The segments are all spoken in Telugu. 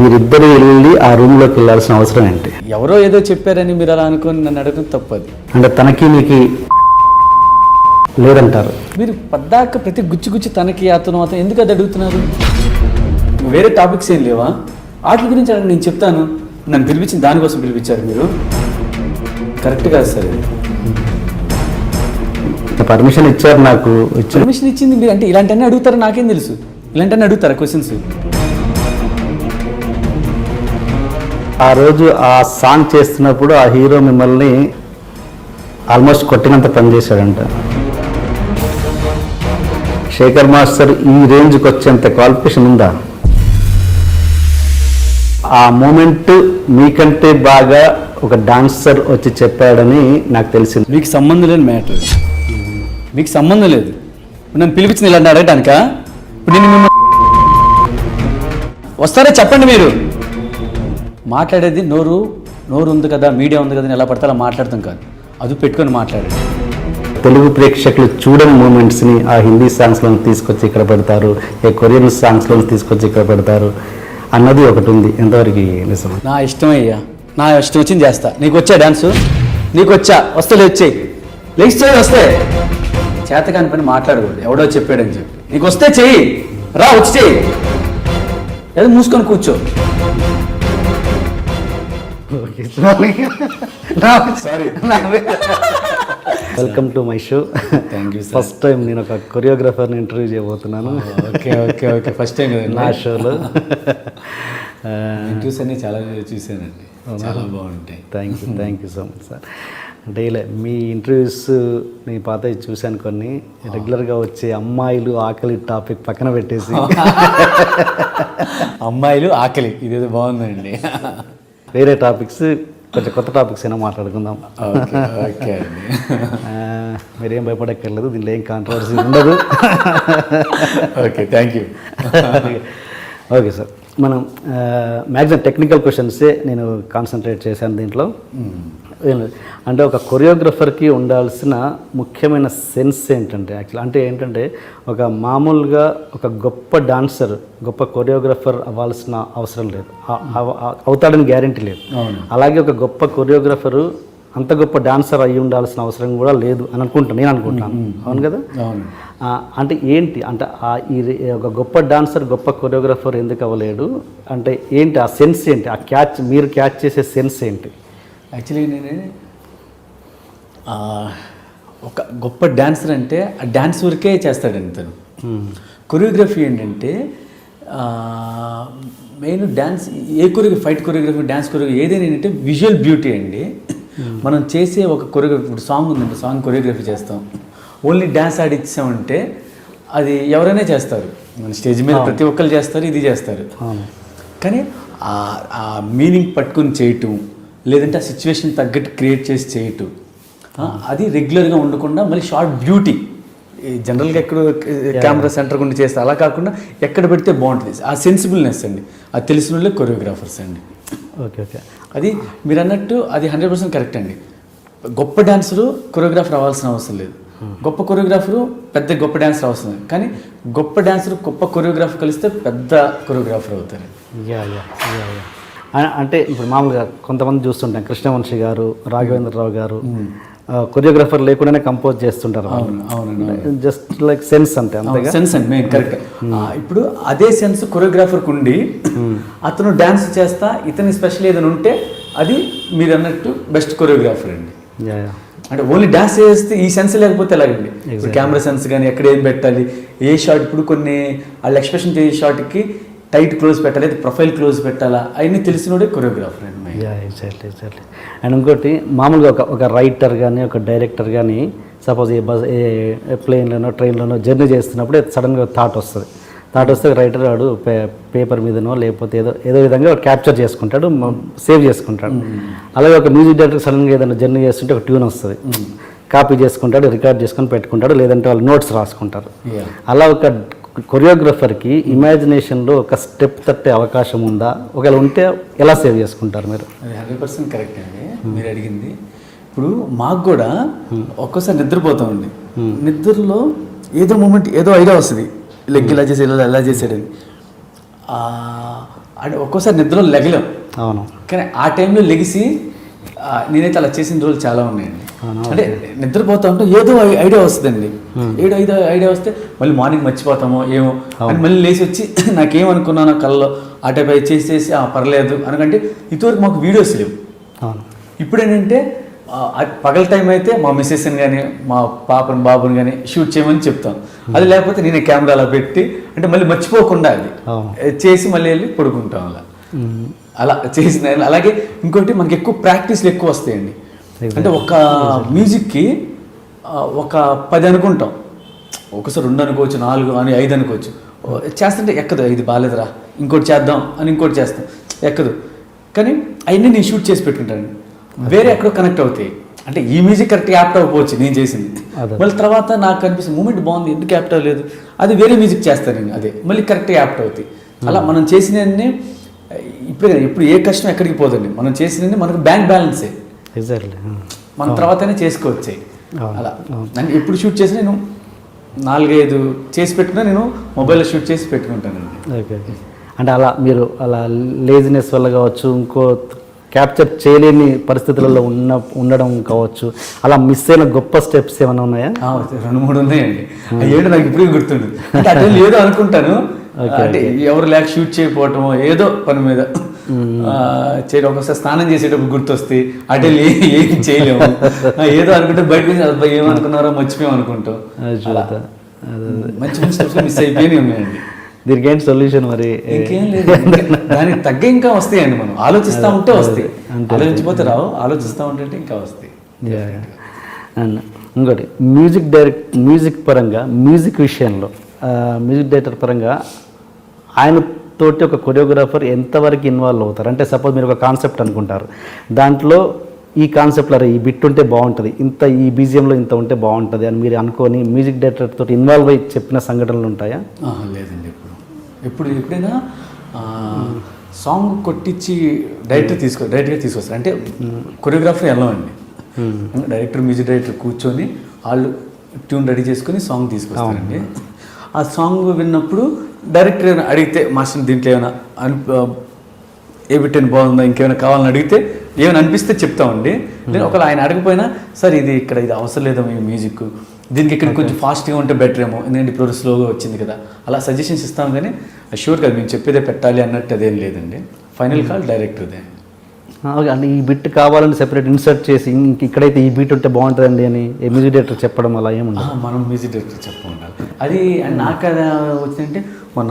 మీరిద్దరు వెళ్ళి ఆ రూమ్లోకి వెళ్ళాల్సిన అవసరం ఏంటి? ఎవరో ఏదో చెప్పారని మీరు అలా అనుకుని నన్ను అడగడం తప్పది. అంటే తనకి నీకు లేదంటారు. మీరు పద్దాక ప్రతి గుచ్చి తనకి అతను ఎందుకు అది అడుగుతున్నారు? వేరే టాపిక్స్ ఏం లేవా? వాటి గురించి అడగండి, నేను చెప్తాను. నన్ను పిలిపించింది దానికోసం పిలిపించారు మీరు. కరెక్ట్ కాదు సార్. పర్మిషన్ ఇచ్చారు నాకు. పర్మిషన్ ఇచ్చింది మీరు అంటే ఇలాంటివన్నీ అడుగుతారా? నాకేం తెలుసు ఇలాంటివన్నీ అడుగుతారా క్వశ్చన్స్? ఆ రోజు ఆ సాంగ్ చేస్తున్నప్పుడు ఆ హీరో మిమ్మల్ని ఆల్మోస్ట్ కొట్టినంత పని చేశాడంట. శేఖర్ మాస్టర్ ఈ రేంజ్కి వచ్చేంత క్వాలిఫికేషన్ ఉందా? ఆ మూమెంట్ మీకంటే బాగా ఒక డాన్సర్ వచ్చి చెప్పాడని నాకు తెలిసింది. మీకు సంబంధం లేని మ్యాటర్, మీకు సంబంధం లేదు. నన్ను పిలిపించింది ఇలాంటి అడగటానికా? ఇప్పుడు నేను మిమ్మల్ని వస్తారా చెప్పండి. మీరు మాట్లాడేది నోరు ఉంది కదా, మీడియా ఉంది కదా అని ఎలా పడితే అలా మాట్లాడతాం కాదు, అది పెట్టుకొని మాట్లాడేది. తెలుగు ప్రేక్షకులు చూడని మూమెంట్స్ని ఆ హిందీ సాంగ్స్లో తీసుకొచ్చి ఇక్కడ పెడతారు, ఏ కొరియన్ సాంగ్స్లో తీసుకొచ్చి ఇక్కడ పెడతారు అన్నది ఒకటి ఉంది. ఎంతవరకు నిజం? నా ఇష్టం అయ్యా, నా ఇష్టం వచ్చింది చేస్తా. నీకు వచ్చా డాన్సు? నీకు వచ్చా? వస్తే లేచేయి, లేచి వస్తే చేతకాని పని మాట్లాడకూడదు. ఎవడో చెప్పాడని చెప్పి నీకు వస్తే చెయ్యి, రా వచ్చి చెయ్యి, ఏదో మూసుకొని కూర్చో. Welcome to my show. Thank you. First time నేను ఒక కొరియోగ్రాఫర్ని ఇంటర్వ్యూ చేయబోతున్నాను. ఓకే ఫస్ట్ టైం కదా నా షోలో. ఇంటర్వ్యూస్ అన్నీ చాలా చూశానండి, చాలా బాగుంటాయి. Thank you so much sir. అంటే ఇలా మీ ఇంటర్వ్యూస్ నీ పాత చూశాను కొన్ని. రెగ్యులర్గా వచ్చే అమ్మాయిలు ఆకలి టాపిక్ పక్కన పెట్టేసి అమ్మాయిలు ఆకలి ఇదేదో బాగుందండి. వేరే టాపిక్స్, కొంచెం కొత్త టాపిక్స్ అయినా మాట్లాడుకుందాం. ఓకే అండి. మీరేం భయపడక్కర్లేదు, దీనిలో ఏం కాంట్రవర్సీ ఉండదు. Okay thank you. Okay sir, మనం మ్యాక్సిమం టెక్నికల్ క్వశ్చన్సే నేను కాన్సన్ట్రేట్ చేశాను దీంట్లో. అంటే ఒక కొరియోగ్రఫర్కి ఉండాల్సిన ముఖ్యమైన సెన్స్ ఏంటంటే, యాక్చువల్ అంటే ఏంటంటే ఒక మామూలుగా ఒక గొప్ప డాన్సర్ గొప్ప కొరియోగ్రఫర్ అవ్వాల్సిన అవసరం లేదు, అవుతాడని గ్యారంటీ లేదు. అలాగే ఒక గొప్ప కొరియోగ్రఫరు అంత గొప్ప డాన్సర్ అయ్యి ఉండాల్సిన అవసరం కూడా లేదు అని నేను అనుకుంటాను. అవును కదా? అంటే ఏంటి అంటే ఒక గొప్ప డాన్సర్ గొప్ప కొరియోగ్రఫర్ ఎందుకు అవ్వలేడు అంటే ఏంటి? ఆ సెన్స్ ఏంటి? ఆ మీరు క్యాచ్ చేసే సెన్స్ ఏంటి? యాక్చువల్లీ నేను ఒక గొప్ప డాన్సర్ అంటే ఆ డాన్స్ వరకే చేస్తాడండి తను. కొరియోగ్రఫీ ఏంటంటే మెయిన్ డాన్స్, ఏ choreography, fight choreography, dance choreography ఏదైనా ఏంటంటే విజువల్ బ్యూటీ అండి. మనం చేసే ఒక కొరియోగ్రఫీ, ఇప్పుడు సాంగ్ ఉందండి, సాంగ్ కొరియోగ్రఫీ చేస్తాం, ఓన్లీ డ్యాన్స్ ఆడిచ్చామంటే అది ఎవరైనా చేస్తారు, మన స్టేజ్ మీద ప్రతి ఒక్కరు చేస్తారు, ఇది చేస్తారు. కానీ ఆ మీనింగ్ పట్టుకుని చేయటం, లేదంటే ఆ సిచ్యువేషన్ తగ్గట్టు క్రియేట్ చేసి చేయటం, అది రెగ్యులర్గా ఉండకుండా మళ్ళీ షార్ట్ బ్యూటీ జనరల్గా ఎక్కడ కెమెరా సెంటర్ గుండి చేస్తే అలా కాకుండా ఎక్కడ పెడితే బాగుంటుంది, ఆ సెన్సిబుల్నెస్ అండి, అది తెలిసిన వాళ్ళే కొరియోగ్రాఫర్స్ అండి. ఓకే ఓకే, అది మీరు అన్నట్టు అది 100% కరెక్ట్ అండి. గొప్ప డాన్సరు కొరియోగ్రాఫర్ అవ్వాల్సిన అవసరం లేదు, గొప్ప కొరియోగ్రాఫరు పెద్ద గొప్ప డాన్సర్ అవసరం లేదు. కానీ గొప్ప డాన్సర్ గొప్ప కొరియోగ్రాఫర్ కలిస్తే పెద్ద కొరియోగ్రాఫర్ అవుతారు. అంటే ఇప్పుడు మామూలుగా కొంతమంది చూస్తుంటాం, కృష్ణవంశీ గారు, రాఘవేంద్రరావు గారు కొరియోగ్రాఫర్ లేకుండానే కంపోజ్ చేస్తుంటారు. అవునండి, జస్ట్ లైక్ సెన్స్ అంతే, అంతేగా? సెన్స్ అండి మెయిన్, కరెక్ట్. ఇప్పుడు అదే సెన్స్ కొరియోగ్రాఫర్కి ఉండి అతను డ్యాన్స్ చేస్తా ఇతని స్పెషల్ ఏదైనా ఉంటే అది మీరు అన్నట్టు బెస్ట్ కొరియోగ్రాఫర్ అండి. అంటే ఓన్లీ డ్యాన్స్ చేస్తే ఈ సెన్స్ లేకపోతే ఎలాగండి? ఇప్పుడు కెమెరా సెన్స్ కానీ ఎక్కడ ఏం పెట్టాలి, ఏ షాట్, ఇప్పుడు కొన్ని వాళ్ళు ఎక్స్ప్రెషన్ చేసే షాట్కి టైట్ క్లోజ్ పెట్టాలి, ప్రొఫైల్ క్లోజ్ పెట్టాలా, అవన్నీ తెలిసినోడే కొరియోగ్రాఫర్ అండి. ఎగ్జాక్ట్లీ. అండ్ ఇంకోటి మామూలుగా ఒక రైటర్ కానీ ఒక డైరెక్టర్ కానీ సపోజ్ ఏ ప్లేన్లోనో ట్రైన్లోనో జర్నీ చేస్తున్నప్పుడు సడన్గా థాట్ వస్తే రైటర్ వాడు పేపర్ మీదనో లేకపోతే ఏదో విధంగా క్యాప్చర్ చేసుకుంటాడు, సేవ్ చేసుకుంటాడు. అలాగే ఒక మ్యూజిక్ డైరెక్టర్ సడన్గా ఏదైనా జర్నీ చేస్తుంటే ఒక ట్యూన్ వస్తుంది, కాపీ చేసుకుంటాడు, రికార్డ్ చేసుకొని పెట్టుకుంటాడు, లేదంటే వాళ్ళు నోట్స్ రాసుకుంటారు. అలా ఒక కొరియోగ్రఫర్కి ఇమాజినేషన్లో ఒక స్టెప్ తట్టే అవకాశం ఉందా? ఒకవేళ ఉంటే ఎలా సేవ్ చేసుకుంటారు మీరు? అది 100% కరెక్ట్ అండి మీరు అడిగింది. ఇప్పుడు మాకు కూడా ఒక్కోసారి నిద్రపోతామండి, నిద్రలో ఏదో మూమెంట్ ఏదో ఐడియా వస్తుంది, లెగ్ ఇలా చేసి ఎలా చేసాడని అంటే ఒక్కోసారి నిద్రలో లెగలేం, అవును. కానీ ఆ టైంలో లెగిసి నేనైతే అలా చేసిన రోజులు చాలా ఉన్నాయండి. అంటే నిద్రపోతా ఉంటే ఏదో ఐడియా వస్తుందండి, ఏదో ఐడియా వస్తే మళ్ళీ మార్నింగ్ మర్చిపోతామో ఏమో అని మళ్ళీ లేచి వచ్చి నాకేమనుకున్నాను కళ్ళలో ఆ టైప్ చేసేసి పర్లేదు అనకంటే ఇదివరకు మాకు వీడియోస్ లేవు. ఇప్పుడు ఏంటంటే పగల టైం అయితే మా మిస్సెస్ని కానీ మా పాపని బాబుని కానీ షూట్ చేయమని చెప్తాం, అది లేకపోతే నేనే కెమెరా అలా పెట్టి అంటే మళ్ళీ మర్చిపోకుండా అది చేసి మళ్ళీ వెళ్ళి పడుకుంటాం. అలా చేసిన అలాగే ఇంకోటి మనకి ఎక్కువ ప్రాక్టీస్లు ఎక్కువ వస్తాయండి. అంటే ఒక మ్యూజిక్కి ఒక 10 అనుకుంటాం, ఒకసారి 2 అనుకోవచ్చు, 4 అని 5 అనుకోవచ్చు. చేస్తుంటే ఎక్కదు, ఇది బాగాలేదురా ఇంకోటి చేద్దాం అని ఇంకోటి చేస్తాం, ఎక్కదు. కానీ అవన్నీ నేను షూట్ చేసి పెట్టుకుంటాను, వేరే ఎక్కడో కనెక్ట్ అవుతాయి. అంటే ఈ మ్యూజిక్ కరెక్ట్ యాప్ట్ అవ్వకపోవచ్చు నేను చేసింది, మళ్ళీ తర్వాత నాకు అనిపిస్తుంది మూమెంట్ బాగుంది ఎందుకు యాప్ట్ అవ్వలేదు, అది వేరే మ్యూజిక్ చేస్తాను నేను, అదే మళ్ళీ కరెక్ట్ యాప్ట్ అవుతాయి. అలా మనం చేసినవన్నీ ఇప్పుడు ఏ కష్టం ఎక్కడికి పోదండి, మనం చేసినవన్నీ మనకు బ్యాంక్ బ్యాలెన్సే, మన తర్వాతనే చేసుకోవచ్చాయి. అలా నేను ఎప్పుడు షూట్ చేసి నేను 4-5 చేసి పెట్టుకున్నా, నేను మొబైల్లో షూట్ చేసి పెట్టుకుంటానండి. ఓకే. అంటే అలా మీరు అలా లేజినెస్ వల్ల కావచ్చు, ఇంకో క్యాప్చర్ చేయలేని పరిస్థితులలో ఉండడం కావచ్చు, అలా మిస్ అయిన గొప్ప స్టెప్స్ ఏమైనా ఉన్నాయా? 2-3 ఉన్నాయండి. ఏడు నాకు ఇప్పుడు గుర్తుంది. అంటే అదే ఏదో అనుకుంటాను, అంటే ఎవరు లేక షూట్ చేయకపోవటం, ఏదో పని మీద చేయడం, ఒకసారి స్నానం చేసేటప్పుడు గుర్తొస్తాయి, అటే ఏం చేయలేము, ఏదో అనుకుంటే బయటకు ఏమనుకున్నారో మర్చిపోయాం అనుకుంటాం. మంచి మంచి స్టెప్స్ మిస్ అయిపోయి ఉన్నాయండి. దీనికి ఏంటి సొల్యూషన్ మరి? ఇంకేం లేదు, దానికి తగ్గ ఇంకా వస్తాయండి. మనం ఆలోచిస్తూ ఉంటే వస్తాయి, ఆలోచించిపోతే రావు, ఆలోచిస్తూ ఉంటే ఇంకా వస్తాయి. అండ్ ఇంకోటి మ్యూజిక్ పరంగా, మ్యూజిక్ విషయంలో మ్యూజిక్ డైరెక్టర్ పరంగా ఆయనతోటి ఒక కొరియోగ్రాఫర్ ఎంతవరకు ఇన్వాల్వ్ అవుతారు? అంటే సపోజ్ మీరు ఒక కాన్సెప్ట్ అనుకుంటారు, దాంట్లో ఈ కాన్సెప్ట్లో ఈ బిట్ ఉంటే బాగుంటుంది, ఇంత ఈ బీజిఎంలో ఇంత ఉంటే బాగుంటుంది అని మీరు అనుకొని మ్యూజిక్ డైరెక్టర్ తోటి ఇన్వాల్వ్ అయ్యి చెప్పిన సంఘటనలు ఉంటాయా? లేదండి. ఎప్పుడైనా సాంగ్ కొట్టించి డైరెక్ట్గా తీసుకొస్తారు. అంటే కొరియోగ్రాఫర్ ఎలా అండి, డైరెక్టర్ మ్యూజిక్ డైరెక్టర్ కూర్చొని వాళ్ళు ట్యూన్ రెడీ చేసుకొని సాంగ్ తీసుకొస్తారండి. ఆ సాంగ్ విన్నప్పుడు డైరెక్టర్ ఏమైనా అడిగితే మాస్టర్ దీంట్లో ఏమైనా ఏ బిట్టని బాగుందా, ఇంకేమైనా కావాలని అడిగితే ఏమైనా అనిపిస్తే చెప్తామండి. నేను ఒకవేళ ఆయన అడగపోయినా సార్ ఇది అవసరం లేదేమో ఈ మ్యూజిక్, దీనికి ఇక్కడ కొంచెం ఫాస్ట్గా ఉంటే బెటర్ ఏమో, ఎందుకంటే ఇప్పుడు స్లోగా వచ్చింది కదా, అలా సజెషన్స్ ఇస్తాం. కానీ షూర్ కదా మేము చెప్పేదే పెట్టాలి అన్నట్టు అదేం లేదండి. ఫైనల్ కాల్ డైరెక్టర్దే. అంటే ఈ బిట్ కావాలని సెపరేట్ ఇన్సర్ట్ చేసి ఇక్కడైతే ఈ బీట్ ఉంటే బాగుంటుందండి అని మ్యూజిక్ డైరెక్టర్ చెప్పడం అలా ఏముండదు. మనం మ్యూజిక్ డైరెక్టర్ చెప్పాలి. అది నాకు అది వచ్చిందంటే మన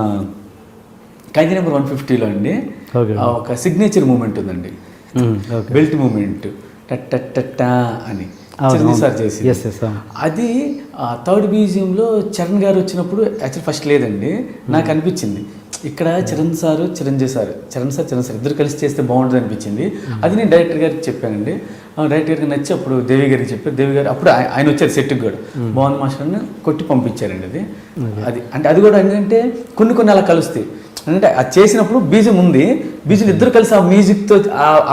ఖైదీ నెంబర్ 150లో అండి ఒక సిగ్నేచర్ మూమెంట్ ఉందండి, బెల్ట్ మూమెంట్ టట్టా అని చిరంజీవి సార్ చేసి, అది థర్డ్ మ్యూజియంలో చరణ్ గారు వచ్చినప్పుడు యాక్చువల్ ఫస్ట్ లేదండి, నాకు అనిపించింది ఇక్కడ చరణ్ సార్ ఇద్దరు కలిసి చేస్తే బాగుంటుంది అనిపించింది. అది నేను డైరెక్టర్ గారికి చెప్పానండి, డైరెక్టర్ గారికి నచ్చి అప్పుడు దేవి గారికి చెప్పారు. దేవి గారు అప్పుడు ఆయన వచ్చారు సెట్కి కూడా, బాగుంది మాస్టర్ని కొట్టి పంపించారండి. అది అంటే అది కూడా ఏంటంటే కొన్ని అలా కలుస్తాయి. అంటే అది చేసినప్పుడు బీజం ఉంది, బీజం ఇద్దరు కలిసి ఆ మ్యూజిక్తో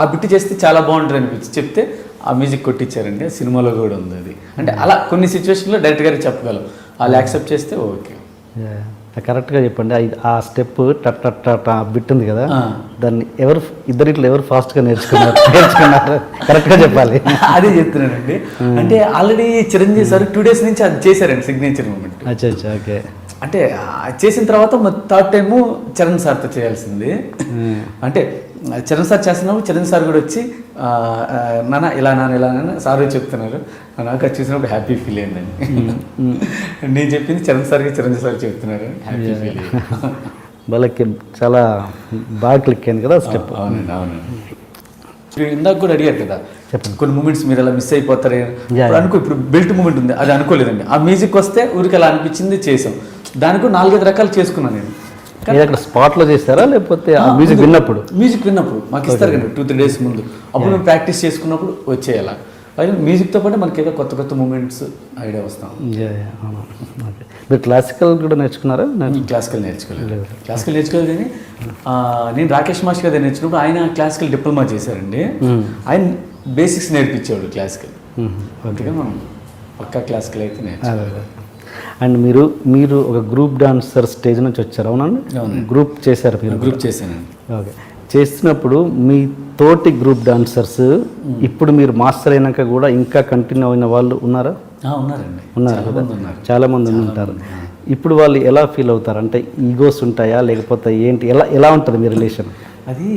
ఆ బిట్ చేస్తే చాలా బాగుంటుంది అనిపించి చెప్తే ఆ మ్యూజిక్ కొట్టించారండి. సినిమాలో కూడా ఉంది అది. అంటే అలా కొన్ని సిచ్యువేషన్లో డైరెక్టర్ గారికి చెప్పగలం, వాళ్ళు యాక్సెప్ట్ చేస్తే ఓకే. కరెక్ట్గా చెప్పండి, ఆ స్టెప్ టట్ బిట్ ఉంది కదా, దాన్ని ఇద్దరిట్లో ఎవరు ఫాస్ట్గా నేర్చుకున్నారు కరెక్ట్గా చెప్పాలి. అదే చెప్తున్నానండి. అంటే ఆల్రెడీ చిరంజీవి సార్ 2 days నుంచి అది చేశారండి సిగ్నేచర్ మూమెంట్. అచ్చా ఓకే. అంటే చేసిన తర్వాత థర్డ్ టైము చరణ్ సార్తో చేయాల్సింది. అంటే చరణ్ సార్ చేస్తున్నప్పుడు చరణ్ సార్ కూడా వచ్చి నాన్న ఇలా సార్ చెప్తున్నారు, నాకు అది చూసినప్పుడు హ్యాపీ ఫీల్ అయిందండి. నేను చెప్పింది చరణ్ సార్ చెప్తున్నారు, హ్యాపీ ఫీల్ అయ్యింది. వాళ్ళకి చాలా బాగా క్లిక్ అయింది కదా స్టెప్. అవునండి. ఇందాక కూడా అడిగారు కదా చెప్పండి, కొన్ని మూమెంట్స్ మీరు అలా మిస్ అయిపోతారు ఇప్పుడు బెల్ట్ మూమెంట్ ఉంది, అది అనుకోలేదండి. ఆ మ్యూజిక్ వస్తే ఊరికి అలా అనిపించింది, చేసాం. దానికి 4-5 రకాలు చేసుకున్నాను నేను. అక్కడ స్పాట్లో చేస్తారా లేకపోతే మ్యూజిక్ విన్నప్పుడు మాకు ఇస్తారు కదా 2-3 days ముందు, అప్పుడు మేము ప్రాక్టీస్ చేసుకున్నప్పుడు వచ్చేయాల. అది మ్యూజిక్తో పాటు మనకి ఏదో కొత్త మూమెంట్స్ ఐడియా వస్తాం. మీరు క్లాసికల్ కూడా నేర్చుకున్నారా? క్లాసికల్ నేర్చుకోలేదు కానీ నేను రాకేష్ మాస్టర్ గారు నేర్చుకున్నప్పుడు ఆయన క్లాసికల్ డిప్లొమా చేశారండి. ఆయన బేసిక్స్ నేర్పించేవాడు క్లాసికల్, అందుకే మనం పక్కా క్లాసికల్ అయితే నేర్చుకోవాలి. అండ్ మీరు ఒక గ్రూప్ డాన్సర్ స్టేజ్ నుంచి వచ్చారు అవునండి? గ్రూప్ చేశారు మీరు? గ్రూప్ చేశానండి. ఓకే. చేస్తున్నప్పుడు మీ తోటి గ్రూప్ డాన్సర్స్ ఇప్పుడు మీరు మాస్టర్ అయినాక కూడా ఇంకా కంటిన్యూ అయిన వాళ్ళు ఉన్నారా? ఉన్నారండి, ఉన్నారు కదా, చాలామంది ఉంటారు. ఇప్పుడు వాళ్ళు ఎలా ఫీల్ అవుతారు? అంటే ఈగోస్ ఉంటాయా లేకపోతే ఏంటి, ఎలా ఉంటుంది మీ రిలేషన్? అది